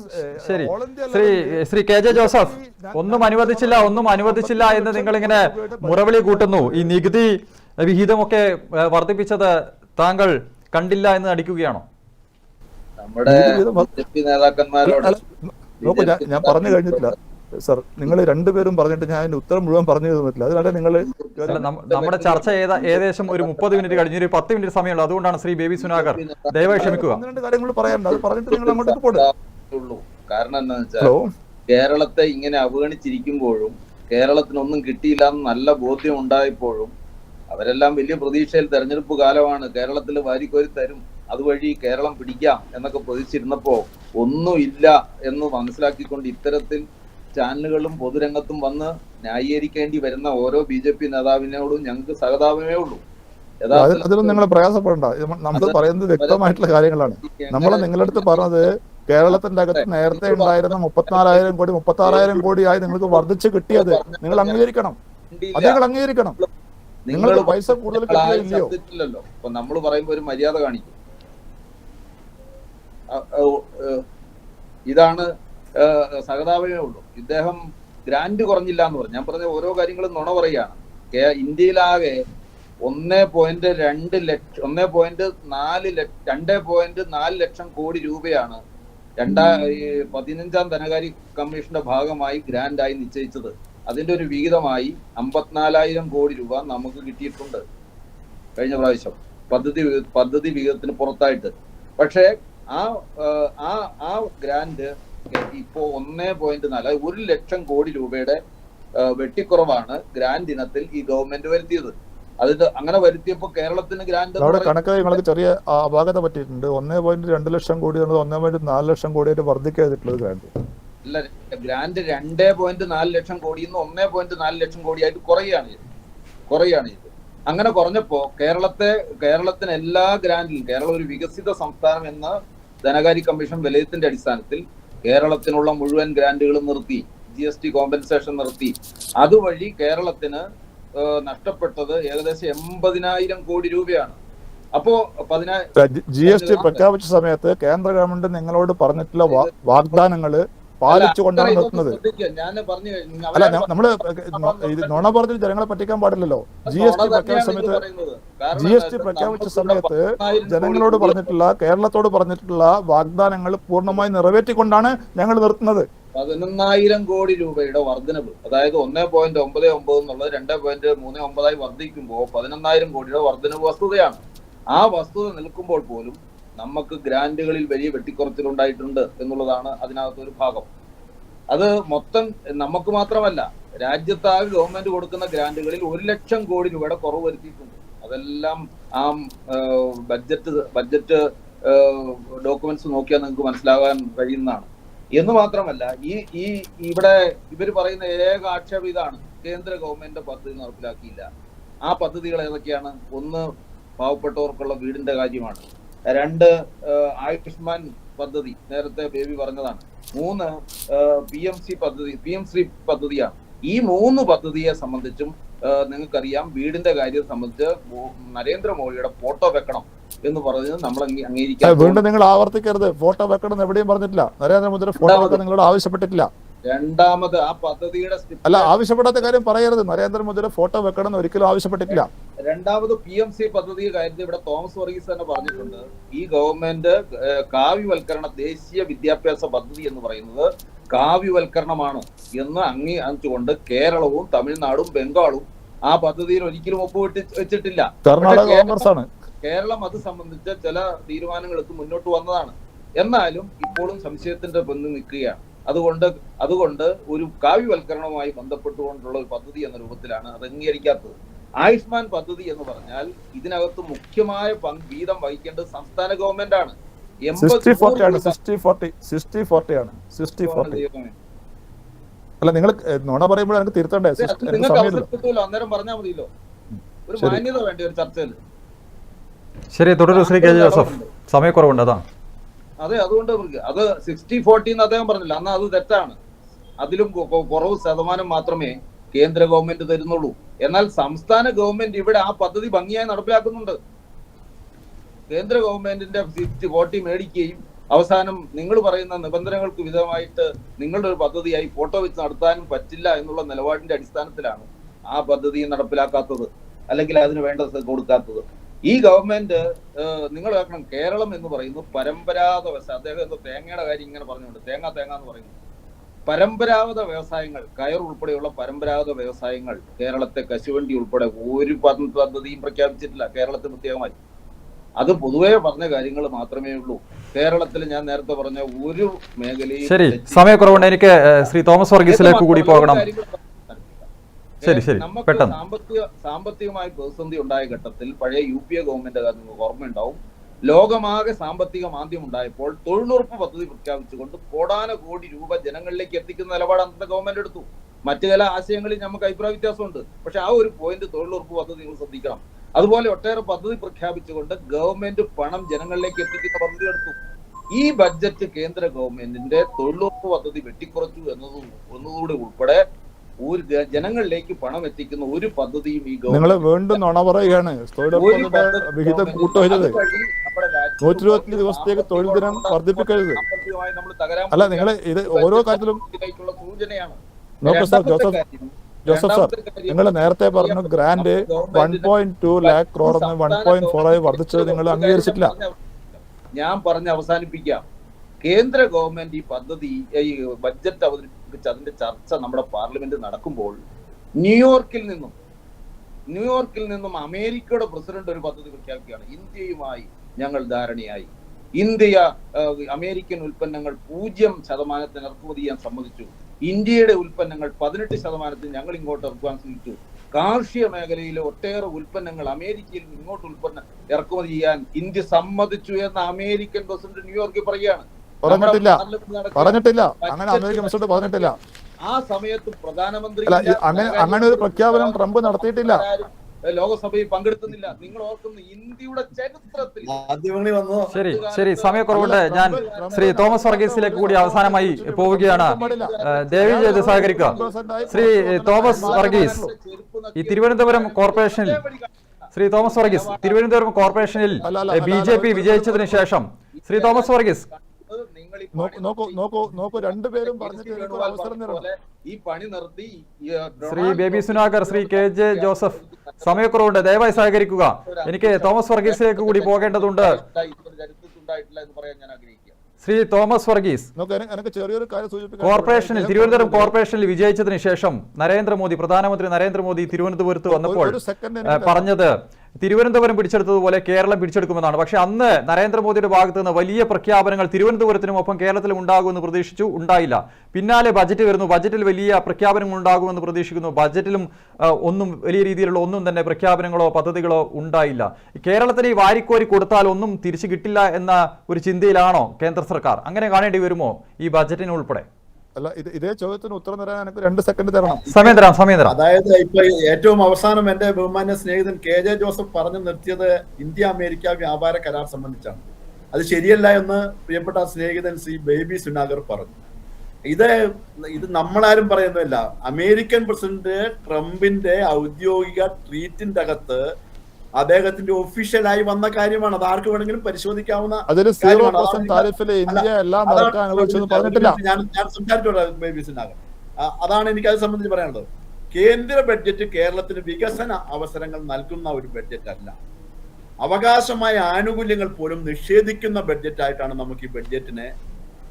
ശ്രീ കെ ജെ ജോസഫ്, ഒന്നും അനുവദിച്ചില്ല എന്ന് നിങ്ങളിങ്ങനെ മുറവിളി കൂട്ടുന്നു. ഈ നികുതി വിഹിതമൊക്കെ വർദ്ധിപ്പിച്ചത് താങ്കൾ കണ്ടില്ല എന്ന് നടിക്കുകയാണോ? നമ്മുടെ നോക്കൂ, ഞാൻ പറഞ്ഞു കഴിഞ്ഞിട്ടില്ല സർ. നിങ്ങൾ രണ്ടുപേരും പറഞ്ഞിട്ട് ഞാൻ അതിന്റെ ഉത്തരം മുഴുവൻ പറഞ്ഞു തന്നിട്ടില്ല. അതിനാണ് നിങ്ങൾ നമ്മുടെ ചർച്ച ഏകദേശം ഒരു 30 മിനിറ്റ് കഴിഞ്ഞ് ഒരു 10 മിനിറ്റ് സമയമുള്ളൂ. അതുകൊണ്ടാണ് ശ്രീ ബേബി സുനാകർ ദയവായി ക്ഷമിക്കുക. 2 കാര്യങ്ങൾ പറയാനുണ്ട്, അത് പറഞ്ഞിട്ട് നിങ്ങൾ അങ്ങോട്ടേക്ക് പോട്ടെ. കാരണം എന്താണെന്ന് വെച്ചാൽ, കേരളത്തെ ഇങ്ങനെ അവഗണിച്ചിരിക്കുമ്പോഴും കേരളത്തിനൊന്നും കിട്ടിയില്ല എന്ന് നല്ല ബോധ്യം ഉണ്ടായപ്പോഴും അവരെല്ലാം വലിയ പ്രതീക്ഷയിൽ, തെരഞ്ഞെടുപ്പ് കാലമാണ്, കേരളത്തിൽ വാരിക്കോരി തരും, അതുവഴി കേരളം പിടിക്കാം എന്നൊക്കെ പ്രതീക്ഷിച്ചിരുന്നപ്പോ ഒന്നുമില്ല എന്ന് മനസ്സിലാക്കിക്കൊണ്ട് ഇത്തരത്തിൽ ചാനലുകളിലും പൊതുരംഗത്തും വന്ന് ന്യായീകരിക്കേണ്ടി വരുന്ന ഓരോ BJP നേതാവിനോടും ഞങ്ങൾക്ക് സഹതാപമേ ഉള്ളൂ. അതിലും നിങ്ങൾ പ്രയാസപ്പെടണ്ട. നമ്മൾ പറയുന്നത് വ്യക്തമായിട്ടുള്ള കാര്യങ്ങളാണ്. നമ്മൾ നിങ്ങളുടെ അടുത്ത് പറഞ്ഞത് കേരളത്തിന്റെ അകത്ത് നേരത്തെ ഉണ്ടായിരുന്ന 34,000 കോടി 36,000 കോടിയായി നിങ്ങൾക്ക് വർദ്ധിച്ചു കിട്ടിയത് നിങ്ങൾ അംഗീകരിക്കണം. അത് നിങ്ങൾ അംഗീകരിക്കണം. നിങ്ങൾക്ക് പൈസ കൂടുതൽ കിട്ടിയില്ലയോ? അപ്പൊ നമ്മൾ പറയുമ്പോ ഒരു മര്യാദ കാണിക്കും. ഇതാണ് സഹതാപമേ ഉള്ളൂ. ഇദ്ദേഹം ഗ്രാന്റ് കുറഞ്ഞില്ല എന്ന് പറഞ്ഞു. ഞാൻ പറഞ്ഞ ഓരോ കാര്യങ്ങളും നുണ പറയുകയാണ്. ഇന്ത്യയിലാകെ 1.4 ലക്ഷം കോടി രൂപയാണ് 2015 ധനകാര്യ കമ്മീഷന്റെ ഭാഗമായി ഗ്രാന്റായി നിശ്ചയിച്ചത്. അതിന്റെ ഒരു വിഹിതമായി 54,000 കോടി രൂപ നമുക്ക് കിട്ടിയിട്ടുണ്ട് കഴിഞ്ഞ പ്രാവശ്യം പദ്ധതി വിഹിതത്തിന് പുറത്തായിട്ട്. പക്ഷേ ആ ഗ്രാന്റ് ഇപ്പോ 1.4 1 ലക്ഷം കോടി രൂപയുടെ വെട്ടിക്കുറവാണ് ഗ്രാന്റ് ഇനത്തിൽ ഈ ഗവൺമെന്റ് വരുത്തിയത്. അതിന്റെ അങ്ങനെ വരുത്തിയപ്പോ കേരളത്തിന് ഗ്രാന്റ് കണക്ക് നിങ്ങൾക്ക് ചെറിയ അപാകത പറ്റിയിട്ടുണ്ട്. 1.2 ലക്ഷം കോടി 1.4 ലക്ഷം കോടിയായിട്ട് വർദ്ധിക്കാതിട്ടുള്ളത് ഗ്രാന്റ് അല്ല. ഗ്രാന്റ് 2.4 ലക്ഷം കോടിയിൽ നിന്ന് 1.4 ലക്ഷം കോടിയായിട്ട് കുറയാണ് ഇത്. അങ്ങനെ കുറഞ്ഞപ്പോ കേരളത്തിന് എല്ലാ ഗ്രാന്റിലും കേരളം ഒരു വികസിത സംസ്ഥാനം എന്ന ധനകാര്യ കമ്മീഷൻ വിലയിരുത്തിന്റെ അടിസ്ഥാനത്തിൽ കേരളത്തിനുള്ള മുഴുവൻ ഗ്രാന്റുകളും നിർത്തി, GST കോമ്പൻസേഷൻ നിർത്തി. അതുവഴി കേരളത്തിന് നഷ്ടപ്പെട്ടത് ഏകദേശം 80,000 കോടി രൂപയാണ്. അപ്പോ GST പ്രഖ്യാപിച്ച സമയത്ത് കേന്ദ്ര ഗവൺമെന്റ് നിങ്ങളോട് പറഞ്ഞിട്ടുള്ള വാഗ്ദാനങ്ങള് പാലിച്ചുകൊണ്ടാണ് നിർത്തുന്നത്. അല്ല, നമ്മള് ഇത് നുണ പറഞ്ഞ് ജനങ്ങളെ പറ്റിക്കാൻ പാടില്ലല്ലോ. GST പ്രഖ്യാപിച്ച സമയത്ത് ജനങ്ങളോട് പറഞ്ഞിട്ടുള്ള, കേരളത്തോട് പറഞ്ഞിട്ടുള്ള വാഗ്ദാനങ്ങൾ പൂർണ്ണമായി നിറവേറ്റിക്കൊണ്ടാണ് ഞങ്ങൾ നിർത്തുന്നത്. 11,000 കോടി രൂപയുടെ വർധനവ്, അതായത് 1.99 എന്നുള്ളത് 2.39 വർദ്ധിക്കുമ്പോൾ 11,000 കോടിയുടെ വർധനവ് വസ്തുതയാണ്. ആ വസ്തുത നിൽക്കുമ്പോൾ പോലും നമുക്ക് ഗ്രാന്റുകളിൽ വലിയ വെട്ടിക്കുറച്ചിലുണ്ടായിട്ടുണ്ട് എന്നുള്ളതാണ് അതിനകത്തൊരു ഭാഗം. അത് മൊത്തം നമുക്ക് മാത്രമല്ല, രാജ്യത്താകെ ഗവൺമെന്റ് കൊടുക്കുന്ന ഗ്രാന്റുകളിൽ 1 ലക്ഷം കോടി രൂപയുടെ കുറവ് വരുത്തിയിട്ടുണ്ട്. അതെല്ലാം ആ ബഡ്ജറ്റ് ഡോക്യുമെന്റ്സ് നോക്കിയാൽ നിങ്ങൾക്ക് മനസ്സിലാകാൻ കഴിയുന്നതാണ്. എന്ന് മാത്രമല്ല, ഇവിടെ ഇവര് പറയുന്ന ഏക ആക്ഷേപം ഇതാണ്: കേന്ദ്ര ഗവൺമെന്റ് പദ്ധതി നടപ്പിലാക്കിയില്ല. ആ പദ്ധതികൾ ഏതൊക്കെയാണ്? 1, പാവപ്പെട്ടവർക്കുള്ള വീടിന്റെ കാര്യമാണ്. 2, ആയുഷ്മാൻ പദ്ധതി, നേരത്തെ ബേബി പറഞ്ഞതാണ്. 3, PM-ശ്രീ പദ്ധതിയാണ്. ഈ 3 പദ്ധതിയെ സംബന്ധിച്ചും നിങ്ങൾക്കറിയാം, വീടിന്റെ കാര്യം സംബന്ധിച്ച് നരേന്ദ്രമോദിയുടെ ഫോട്ടോ വെക്കണം എന്ന് പറഞ്ഞത് നമ്മൾ അംഗീകരിക്കാൻ. വീണ്ടും നിങ്ങൾ ആവർത്തിക്കരുത്. ഫോട്ടോ വെക്കണം എന്ന് എവിടെയും പറഞ്ഞിട്ടില്ല. നരേന്ദ്രമോദിയുടെ ഫോട്ടോ വെക്കാൻ നിങ്ങളോട് ആവശ്യപ്പെട്ടിട്ടില്ല. രണ്ടാമത്, ആ പദ്ധതിയുടെ അല്ല, ആവശ്യപ്പെടാത്ത കാര്യം പറയരുത്. നരേന്ദ്രമോദിയുടെ ഫോട്ടോ വെക്കണം എന്ന് ഒരിക്കലും ആവശ്യപ്പെട്ടിട്ടില്ല. രണ്ടാമത്, PM-ശ്രീ പദ്ധതി കാര്യത്തിൽ ഇവിടെ തോമസ് വർഗീസ് തന്നെ പറഞ്ഞിട്ടുണ്ട്. ഈ ഗവൺമെന്റ് കാവ്യവൽക്കരണ ദേശീയ വിദ്യാഭ്യാസ പദ്ധതി എന്ന് പറയുന്നത് കാവ്യവൽക്കരണമാണ് എന്ന് അംഗീകരിച്ചുകൊണ്ട് കേരളവും തമിഴ്നാടും ബംഗാളും ആ പദ്ധതിയിൽ ഒരിക്കലും ഒപ്പുവെച്ചിട്ടില്ല. കർണാടക കോൺഗ്രസ് ആണ്. കേരളം അത് സംബന്ധിച്ച ചില തീരുമാനങ്ങൾ എടുത്ത് മുന്നോട്ട് വന്നതാണ്. എന്നാലും ഇപ്പോഴും സംശയത്തിന്റെ ബന്ധം നിൽക്കുകയാണ്. അതുകൊണ്ട് ഒരു കാവ്യവൽക്കരണവുമായി ബന്ധപ്പെട്ടുകൊണ്ടുള്ള ഒരു പദ്ധതി എന്ന രൂപത്തിലാണ് അത് അംഗീകരിക്കാത്തത്. ആയുഷ്മാൻ പദ്ധതി എന്ന് പറഞ്ഞാൽ ഇതിനകത്ത് മുഖ്യമായ വീതം വഹിക്കേണ്ടത് സംസ്ഥാന ഗവൺമെന്റ് ആണ്. 60-40 അല്ല, നിങ്ങൾ നുണ പറയുമ്പോൾ എനിക്ക് തിരുത്തണ്ടേ? നിങ്ങൾക്ക് അവസരം കിട്ടുമല്ലോ, അന്നേരം പറഞ്ഞാൽ മതിയല്ലോ. ഒരു മാന്യത വേണ്ടി ഒരു ചർച്ചയിൽ. ശരി, തുടരും ശ്രീ കെ ജെ ജോസഫ്. സമയക്കുറവുണ്ട്, അതാണ്. അതെ, അതുകൊണ്ട് അത് 60-40 എന്ന് അദ്ദേഹം പറഞ്ഞില്ല. അന്ന് അത് തെറ്റാണ്. അതിലും കുറവ് ശതമാനം മാത്രമേ കേന്ദ്ര ഗവൺമെന്റ് തരുന്നുള്ളൂ. എന്നാൽ സംസ്ഥാന ഗവൺമെന്റ് ഇവിടെ ആ പദ്ധതി ഭംഗിയായി നടപ്പിലാക്കുന്നുണ്ട്. കേന്ദ്ര ഗവൺമെന്റിന്റെ 60-40 മേടിക്കുകയും അവസാനം നിങ്ങൾ പറയുന്ന നിബന്ധനകൾക്ക് വിധമായിട്ട് നിങ്ങളുടെ ഒരു പദ്ധതിയായി ഫോട്ടോ വെച്ച് നടത്താനും പറ്റില്ല എന്നുള്ള നിലപാടിന്റെ അടിസ്ഥാനത്തിലാണ് ആ പദ്ധതി നടപ്പിലാക്കാത്തത്, അല്ലെങ്കിൽ അതിന് വേണ്ടത് കൊടുക്കാത്തത്. ഈ ഗവൺമെന്റ് നിങ്ങൾ കേൾക്കണം, കേരളം എന്ന് പറയുന്നത് പരമ്പരാഗത വ്യവസായം. അദ്ദേഹം എന്തോ തേങ്ങയുടെ കാര്യം ഇങ്ങനെ പറഞ്ഞുകൊണ്ട് തേങ്ങ എന്ന് പറയുന്നു. പരമ്പരാഗത വ്യവസായങ്ങൾ, കയർ ഉൾപ്പെടെയുള്ള പരമ്പരാഗത വ്യവസായങ്ങൾ, കേരളത്തെ കശുവണ്ടി ഉൾപ്പെടെ ഒരു പദ്ധതിയും പ്രഖ്യാപിച്ചിട്ടില്ല കേരളത്തിന് പ്രത്യേകമായി. അത് പൊതുവെ പറഞ്ഞ കാര്യങ്ങൾ മാത്രമേ ഉള്ളൂ. കേരളത്തിൽ ഞാൻ നേരത്തെ പറഞ്ഞ ഒരു മേഖലയും. ശരി, സമയക്കുറവുണ്ട്. എനിക്ക് ശ്രീ തോമസ് വർഗീസിലേക്ക് കൂടി പോകണം. നമുക്ക് സാമ്പത്തികമായി പ്രതിസന്ധി ഉണ്ടായ ഘട്ടത്തിൽ പഴയ UPA ഗവൺമെന്റ് നിങ്ങൾക്ക് ഓർമ്മയുണ്ടാവും, ലോകമാകെ സാമ്പത്തിക മാന്ദ്യം ഉണ്ടായപ്പോൾ തൊഴിലുറപ്പ് പദ്ധതി പ്രഖ്യാപിച്ചുകൊണ്ട് കോടാനകോടി രൂപ ജനങ്ങളിലേക്ക് എത്തിക്കുന്ന നിലപാട് അന്നത്തെ ഗവൺമെന്റ് എടുത്തു. മറ്റു ചില ആശയങ്ങളിൽ നമുക്ക് അഭിപ്രായ വ്യത്യാസമുണ്ട്. പക്ഷെ ആ ഒരു പോയിന്റ് തൊഴിലുറപ്പ് പദ്ധതി നിങ്ങൾ ശ്രദ്ധിക്കണം. അതുപോലെ ഒട്ടേറെ പദ്ധതി പ്രഖ്യാപിച്ചുകൊണ്ട് ഗവൺമെന്റ് പണം ജനങ്ങളിലേക്ക് എത്തിക്കുന്ന പദ്ധതി എടുത്തു. ഈ ബഡ്ജറ്റ് കേന്ദ്ര ഗവൺമെന്റിന്റെ തൊഴിലുറപ്പ് പദ്ധതി വെട്ടിക്കുറച്ചു എന്നതുകൂടി ഉൾപ്പെടെ ഒരു ജനങ്ങളിലേക്ക് പണം എത്തിക്കുന്ന ഒരു പദ്ധതിയും ഈ നിങ്ങൾ വീണ്ടും നുണ പറയുകയാണ്. വിഹിതം കൂട്ടുവരുത്. 125 ദിവസത്തേക്ക് തൊഴിൽ ദിനം വർദ്ധിപ്പിക്കരുത്. അല്ല, നിങ്ങൾ ഇത് ഓരോ കാര്യത്തിലും നോക്കൂ സാർ. ജോസഫ് സാർ, നിങ്ങൾ നേരത്തെ പറഞ്ഞു ഗ്രാന്റ് 1.2 lakh crore 1.4 വർദ്ധിച്ചത് നിങ്ങൾ അംഗീകരിച്ചിട്ടില്ല. ഞാൻ പറഞ്ഞ് അവസാനിപ്പിക്കാം. കേന്ദ്ര ഗവൺമെന്റ് ഈ പദ്ധതി, ഈ ബഡ്ജറ്റ് അവതരിപ്പിച്ച് അതിന്റെ ചർച്ച നമ്മുടെ പാർലമെന്റ് നടക്കുമ്പോൾ ന്യൂയോർക്കിൽ നിന്നും അമേരിക്കയുടെ പ്രസിഡന്റ് ഒരു പദ്ധതി പ്രഖ്യാപിക്കുകയാണ്. ഇന്ത്യയുമായി ഞങ്ങൾ ധാരണയായി, ഇന്ത്യ അമേരിക്കൻ ഉൽപ്പന്നങ്ങൾ 0% ഇറക്കുമതി ചെയ്യാൻ സമ്മതിച്ചു, ഇന്ത്യയുടെ ഉൽപ്പന്നങ്ങൾ 18% ഞങ്ങൾ ഇങ്ങോട്ട് ഇറക്കുവാൻ ശ്രമിച്ചു, കാർഷിക മേഖലയിലെ ഒട്ടേറെ ഉൽപ്പന്നങ്ങൾ അമേരിക്കയിൽ ഇങ്ങോട്ട് ഇറക്കുമതി ചെയ്യാൻ ഇന്ത്യ സമ്മതിച്ചു എന്ന് അമേരിക്കൻ പ്രസിഡന്റ് ന്യൂയോർക്കിൽ പറയുകയാണ്. പറഞ്ഞിട്ടില്ല. അങ്ങനെ അമേരിക്കൻ പ്രസിഡന്റ് പറഞ്ഞിട്ടില്ല. ആ സമയത്ത് പ്രധാനമന്ത്രി അങ്ങനെ ഒരു പ്രഖ്യാപനം ട്രംപ് നടത്തിയിട്ടില്ല. ലോകസഭയിൽ പങ്കെടുക്കുന്നില്ല. നിങ്ങൾ ഓർക്കുന്നു, ഇന്ത്യയുടെ ചരിത്രത്തിൽ. ശരി, സമയക്കുറവുണ്ട്. ഞാൻ ശ്രീ തോമസ് വർഗീസിലേക്ക് കൂടി അവസാനമായി പോവുകയാണ്. ദയവ് ചെയ്ത് സഹകരിക്കുക. ശ്രീ തോമസ് വർഗീസ്, ഈ തിരുവനന്തപുരം കോർപ്പറേഷനിൽ ശ്രീ തോമസ് വർഗീസ് തിരുവനന്തപുരം കോർപ്പറേഷനിൽ BJP വിജയിച്ചതിന് ശേഷം ശ്രീ തോമസ് വർഗീസ് നോക്കൂ, രണ്ടുപേരും ഈ പണി നിർത്തി. ശ്രീ ബേബി സുനാകർ, ശ്രീ കെ ജെ ജോസഫ്, സമയക്കുറവുണ്ട്. ദയവായി സഹകരിക്കുക. എനിക്ക് തോമസ് വർഗീസിലേക്ക് കൂടി പോകേണ്ടതുണ്ട്. ശ്രീ തോമസ് വർഗീസ്, കോർപ്പറേഷനിൽ തിരുവനന്തപുരം കോർപ്പറേഷനിൽ വിജയിച്ചതിന് ശേഷം പ്രധാനമന്ത്രി നരേന്ദ്രമോദി തിരുവനന്തപുരത്ത് വന്നപ്പോൾ പറഞ്ഞത് തിരുവനന്തപുരം പിടിച്ചെടുത്തതുപോലെ കേരളം പിടിച്ചെടുക്കുമെന്നാണ്. പക്ഷെ അന്ന് നരേന്ദ്രമോദിയുടെ ഭാഗത്ത് നിന്ന് വലിയ പ്രഖ്യാപനങ്ങൾ തിരുവനന്തപുരത്തിനും ഒപ്പം കേരളത്തിലും ഉണ്ടാകുമെന്ന് പ്രതീക്ഷിച്ചു, ഉണ്ടായില്ല. പിന്നാലെ ബജറ്റ് വരുന്നു, ബജറ്റിൽ വലിയ പ്രഖ്യാപനങ്ങൾ ഉണ്ടാകുമെന്ന് പ്രതീക്ഷിക്കുന്നു. ബജറ്റിലും ഒന്നും വലിയ രീതിയിലുള്ള ഒന്നും തന്നെ പ്രഖ്യാപനങ്ങളോ പദ്ധതികളോ ഉണ്ടായില്ല. കേരളത്തിന് ഈ വാരിക്കോരി കൊടുത്താൽ ഒന്നും തിരിച്ചു കിട്ടില്ല എന്ന ഒരു ചിന്തയിലാണോ കേന്ദ്ര സർക്കാർ? അങ്ങനെ കാണേണ്ടി വരുമോ ഈ ബജറ്റിന് ഉൾപ്പെടെ? അല്ല, ഇതേ ചോദ്യത്തിന് ഉത്തരം തരാൻ എനിക്ക് 2 സെക്കൻഡ് തരണം. സമയം തരാം. അതായത് ഇപ്പൊ ഏറ്റവും അവസാനം എന്റെ ബഹുമാന്യ സ്നേഹിതൻ KJ ജോസഫ് പറഞ്ഞു നിർത്തിയത് ഇന്ത്യ അമേരിക്ക വ്യാപാര കരാർ സംബന്ധിച്ചാണ്. അത് ശരിയല്ല എന്ന് പ്രിയപ്പെട്ട സ്നേഹിതൻ ശ്രീ ബേബി സുനാഗർ പറഞ്ഞു. ഇത് നമ്മളാരും പറയുന്നില്ല. അമേരിക്കൻ പ്രസിഡന്റ് ട്രംപിന്റെ ഔദ്യോഗിക ട്വീറ്റിന്റെ അകത്ത് അദ്ദേഹത്തിന്റെ ഒഫീഷ്യലായി വന്ന കാര്യമാണ്. അത് ആർക്ക് വേണമെങ്കിലും പരിശോധിക്കാവുന്ന ഞാൻ സംസാരിച്ചോളാം ബേബി സുനാഗർ. അതാണ് എനിക്ക് അത് സംബന്ധിച്ച് പറയാനുള്ളത്. കേന്ദ്ര ബഡ്ജറ്റ് കേരളത്തിന് വികസന അവസരങ്ങൾ നൽകുന്ന ഒരു ബഡ്ജറ്റ് അല്ല. അവകാശമായ ആനുകൂല്യങ്ങൾ പോലും നിഷേധിക്കുന്ന ബഡ്ജറ്റായിട്ടാണ് നമുക്ക് ഈ ബഡ്ജറ്റിനെ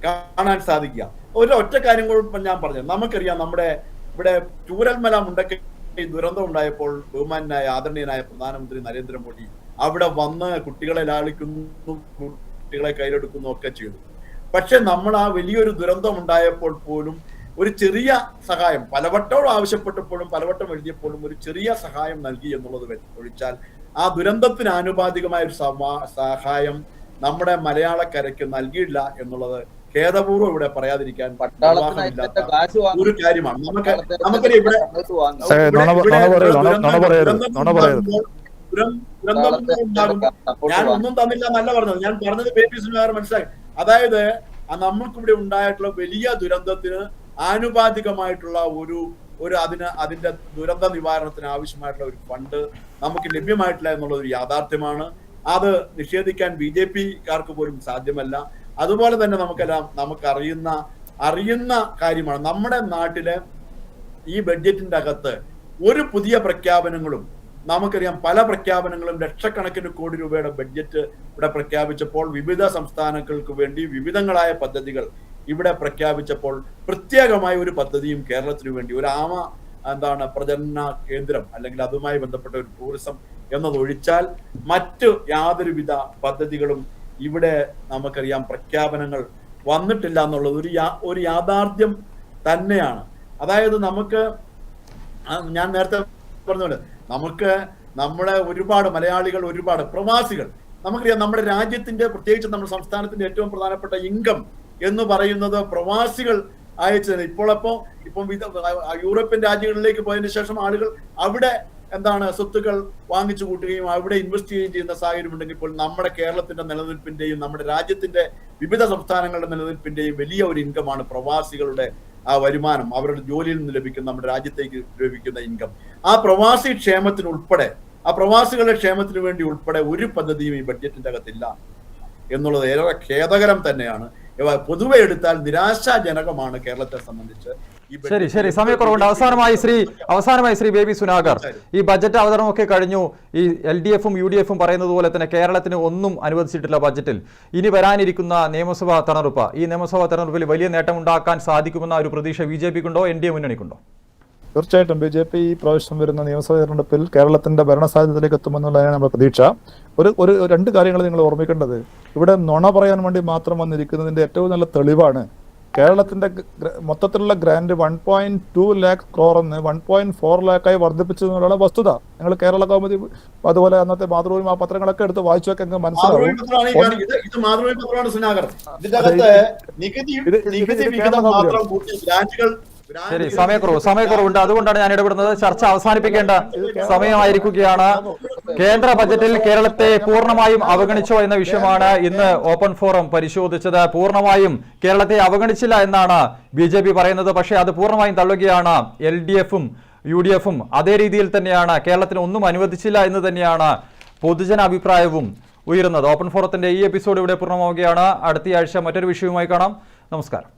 കാണാൻ സാധിക്കുക. ഒറ്റ കാര്യം കൂടെ ഞാൻ പറഞ്ഞു. നമുക്കറിയാം, നമ്മുടെ ഇവിടെ ചൂരൽമല മുണ്ടക്കൈ ദുരന്തം ഉണ്ടായപ്പോൾ ബഹുമാനായ ആദരണീയനായ പ്രധാനമന്ത്രി നരേന്ദ്രമോദി അവിടെ വന്ന് കുട്ടികളെ ലാളിക്കുന്നു, കുട്ടികളെ കയ്യിലെടുക്കുന്നു ഒക്കെ ചെയ്തു. പക്ഷെ നമ്മൾ ആ വലിയൊരു ദുരന്തം ഉണ്ടായപ്പോൾ പോലും ഒരു ചെറിയ സഹായം പലവട്ടം ആവശ്യപ്പെട്ടപ്പോഴും പലവട്ടം എഴുതിയപ്പോഴും ഒരു ചെറിയ സഹായം നൽകി എന്നുള്ളത് ഒഴിച്ചാൽ ആ ദുരന്തത്തിന് ആനുപാതികമായ ഒരു സഹായം നമ്മുടെ മലയാളക്കരയ്ക്ക് നൽകിയില്ല എന്നുള്ളത് ഖേദപൂർവ്വം ഇവിടെ പറയാതിരിക്കാൻ ഒരു കാര്യമാണ്. നമുക്കറിയാം ഇവിടെ ഞാൻ ഒന്നും തന്നില്ല എന്നല്ല പറഞ്ഞത്, ഞാൻ പറഞ്ഞത് ബേബി സുനിൽ മനസ്സിലായി. അതായത് നമ്മൾക്കിവിടെ ഉണ്ടായിട്ടുള്ള വലിയ ദുരന്തത്തിന് ആനുപാതികമായിട്ടുള്ള അതിന്റെ ദുരന്ത നിവാരണത്തിന് ആവശ്യമായിട്ടുള്ള ഒരു ഫണ്ട് നമുക്ക് ലഭ്യമായിട്ടില്ല എന്നുള്ളത് ഒരു യാഥാർത്ഥ്യമാണ്. അത് നിഷേധിക്കാൻ BJP-കാർക്ക് പോലും സാധ്യമല്ല. അതുപോലെ തന്നെ നമുക്ക് അറിയുന്ന കാര്യമാണ്. നമ്മുടെ നാട്ടിലെ ഈ ബഡ്ജറ്റിന്റെ അകത്ത് ഒരു പുതിയ പ്രഖ്യാപനങ്ങളും നമുക്കറിയാം. പല പ്രഖ്യാപനങ്ങളും ലക്ഷക്കണക്കിന് കോടി രൂപയുടെ ബഡ്ജറ്റ് ഇവിടെ പ്രഖ്യാപിച്ചപ്പോൾ വിവിധ സംസ്ഥാനങ്ങൾക്ക് വേണ്ടി വിവിധങ്ങളായ പദ്ധതികൾ ഇവിടെ പ്രഖ്യാപിച്ചപ്പോൾ പ്രത്യേകമായ ഒരു പദ്ധതിയും കേരളത്തിന് വേണ്ടി ഒരു പ്രജനന കേന്ദ്രം അല്ലെങ്കിൽ അതുമായി ബന്ധപ്പെട്ട ഒരു ടൂറിസം എന്നതൊഴിച്ചാൽ മറ്റു യാതൊരുവിധ പദ്ധതികളും ഇവിടെ നമുക്കറിയാം പ്രഖ്യാപനങ്ങൾ വന്നിട്ടില്ല എന്നുള്ളത് ഒരു യാഥാർത്ഥ്യം തന്നെയാണ്. അതായത് ഞാൻ നേരത്തെ പറഞ്ഞ നമ്മളെ ഒരുപാട് മലയാളികൾ, ഒരുപാട് പ്രവാസികൾ, നമുക്കറിയാം നമ്മുടെ രാജ്യത്തിന്റെ പ്രത്യേകിച്ച് നമ്മുടെ സംസ്ഥാനത്തിന്റെ ഏറ്റവും പ്രധാനപ്പെട്ട ഇൻകം എന്ന് പറയുന്നത് പ്രവാസികൾ അയച്ചത്. ഇപ്പം യൂറോപ്യൻ രാജ്യങ്ങളിലേക്ക് പോയതിനു ശേഷം ആളുകൾ അവിടെ സ്വത്തുക്കൾ വാങ്ങിച്ചു കൂട്ടുകയും അവിടെ ഇൻവെസ്റ്റ് ചെയ്യുന്ന സാഹചര്യം ഉണ്ടെങ്കിൽ ഇപ്പോൾ നമ്മുടെ കേരളത്തിന്റെ നിലനിൽപ്പിന്റെയും നമ്മുടെ രാജ്യത്തിന്റെ വിവിധ സംസ്ഥാനങ്ങളുടെ നിലനിൽപ്പിന്റെയും വലിയ ഒരു ഇൻകമാണ് പ്രവാസികളുടെ ആ വരുമാനം, അവരുടെ ജോലിയിൽ നിന്ന് ലഭിക്കുന്ന, നമ്മുടെ രാജ്യത്തേക്ക് ലഭിക്കുന്ന ഇൻകം. ആ പ്രവാസി ക്ഷേമത്തിനുൾപ്പെടെ, ആ പ്രവാസികളുടെ ക്ഷേമത്തിന് വേണ്ടി ഉൾപ്പെടെ ഒരു പദ്ധതിയും ഈ ബഡ്ജറ്റിന്റെ അകത്തില്ല എന്നുള്ളത് ഏറെ ഖേദകരം തന്നെയാണ്. പൊതുവെ എടുത്താൽ നിരാശാജനകമാണ് കേരളത്തെ സംബന്ധിച്ച്. ശരി, സമയക്കുറവുണ്ട്. അവസാനമായി ശ്രീ ബേബി സുനാകർ, ഈ ബജറ്റ് അവതരണമൊക്കെ കഴിഞ്ഞു. ഈ LDF-ഉം UDF-ഉം പറയുന്നത് പോലെ തന്നെ കേരളത്തിന് ഒന്നും അനുവദിച്ചിട്ടില്ല ബജറ്റിൽ. ഇനി വരാനിരിക്കുന്ന നിയമസഭാ തെരഞ്ഞെടുപ്പ്, ഈ നിയമസഭാ തെരഞ്ഞെടുപ്പിൽ വലിയ നേട്ടം ഉണ്ടാക്കാൻ സാധിക്കുമെന്ന ഒരു പ്രതീക്ഷ BJP-ക്കുണ്ടോ, NDA മുന്നണിക്കുണ്ടോ? തീർച്ചയായിട്ടും BJP ഈ പ്രാവശ്യം വരുന്ന നിയമസഭാ തെരഞ്ഞെടുപ്പിൽ കേരളത്തിന്റെ ഭരണസാധ്യതയിലേക്ക് എത്തുമെന്നുള്ളതാണ് നമ്മുടെ പ്രതീക്ഷ. ഒരു രണ്ട് കാര്യങ്ങൾ നിങ്ങൾ ഓർമ്മിക്കേണ്ടത്, ഇവിടെ നുണ പറയാൻ വേണ്ടി മാത്രം വന്നിരിക്കുന്നതിന്റെ ഏറ്റവും നല്ല തെളിവാണ് കേരളത്തിന്റെ മൊത്തത്തിലുള്ള ഗ്രാന്റ് 1.2 lakh crore 1.4 lakh വർദ്ധിപ്പിച്ചു എന്നുള്ള വസ്തുത. നിങ്ങൾ കേരള കൗമുദി അതുപോലെ അന്നത്തെ മാതൃഭൂമി ആ പത്രങ്ങളൊക്കെ എടുത്ത് വായിച്ചൊക്കെ മനസ്സിലാവും. ശരി, സമയക്കുറവുണ്ട്. അതുകൊണ്ടാണ് ഞാൻ ഇടപെടുന്നത്. ചർച്ച അവസാനിപ്പിക്കേണ്ട സമയമായിരിക്കുകയാണ്. കേന്ദ്ര ബജറ്റിൽ കേരളത്തെ പൂർണ്ണമായും അവഗണിച്ചോ എന്ന വിഷയമാണ് ഇന്ന് ഓപ്പൺ ഫോറം പരിശോധിച്ചത്. പൂർണ്ണമായും കേരളത്തെ അവഗണിച്ചില്ല എന്നാണ് BJP പറയുന്നത്. പക്ഷേ അത് പൂർണ്ണമായും തള്ളുകയാണ് LDF-ഉം UDF-ഉം. അതേ രീതിയിൽ തന്നെയാണ് കേരളത്തിന് ഒന്നും അനുവദിച്ചില്ല എന്ന് തന്നെയാണ് പൊതുജന അഭിപ്രായവും ഉയരുന്നത്. ഓപ്പൺ ഫോറത്തിന്റെ ഈ എപ്പിസോഡ് ഇവിടെ പൂർണ്ണമാവുകയാണ്. അടുത്തയാഴ്ച മറ്റൊരു വിഷയവുമായി കാണാം. നമസ്കാരം.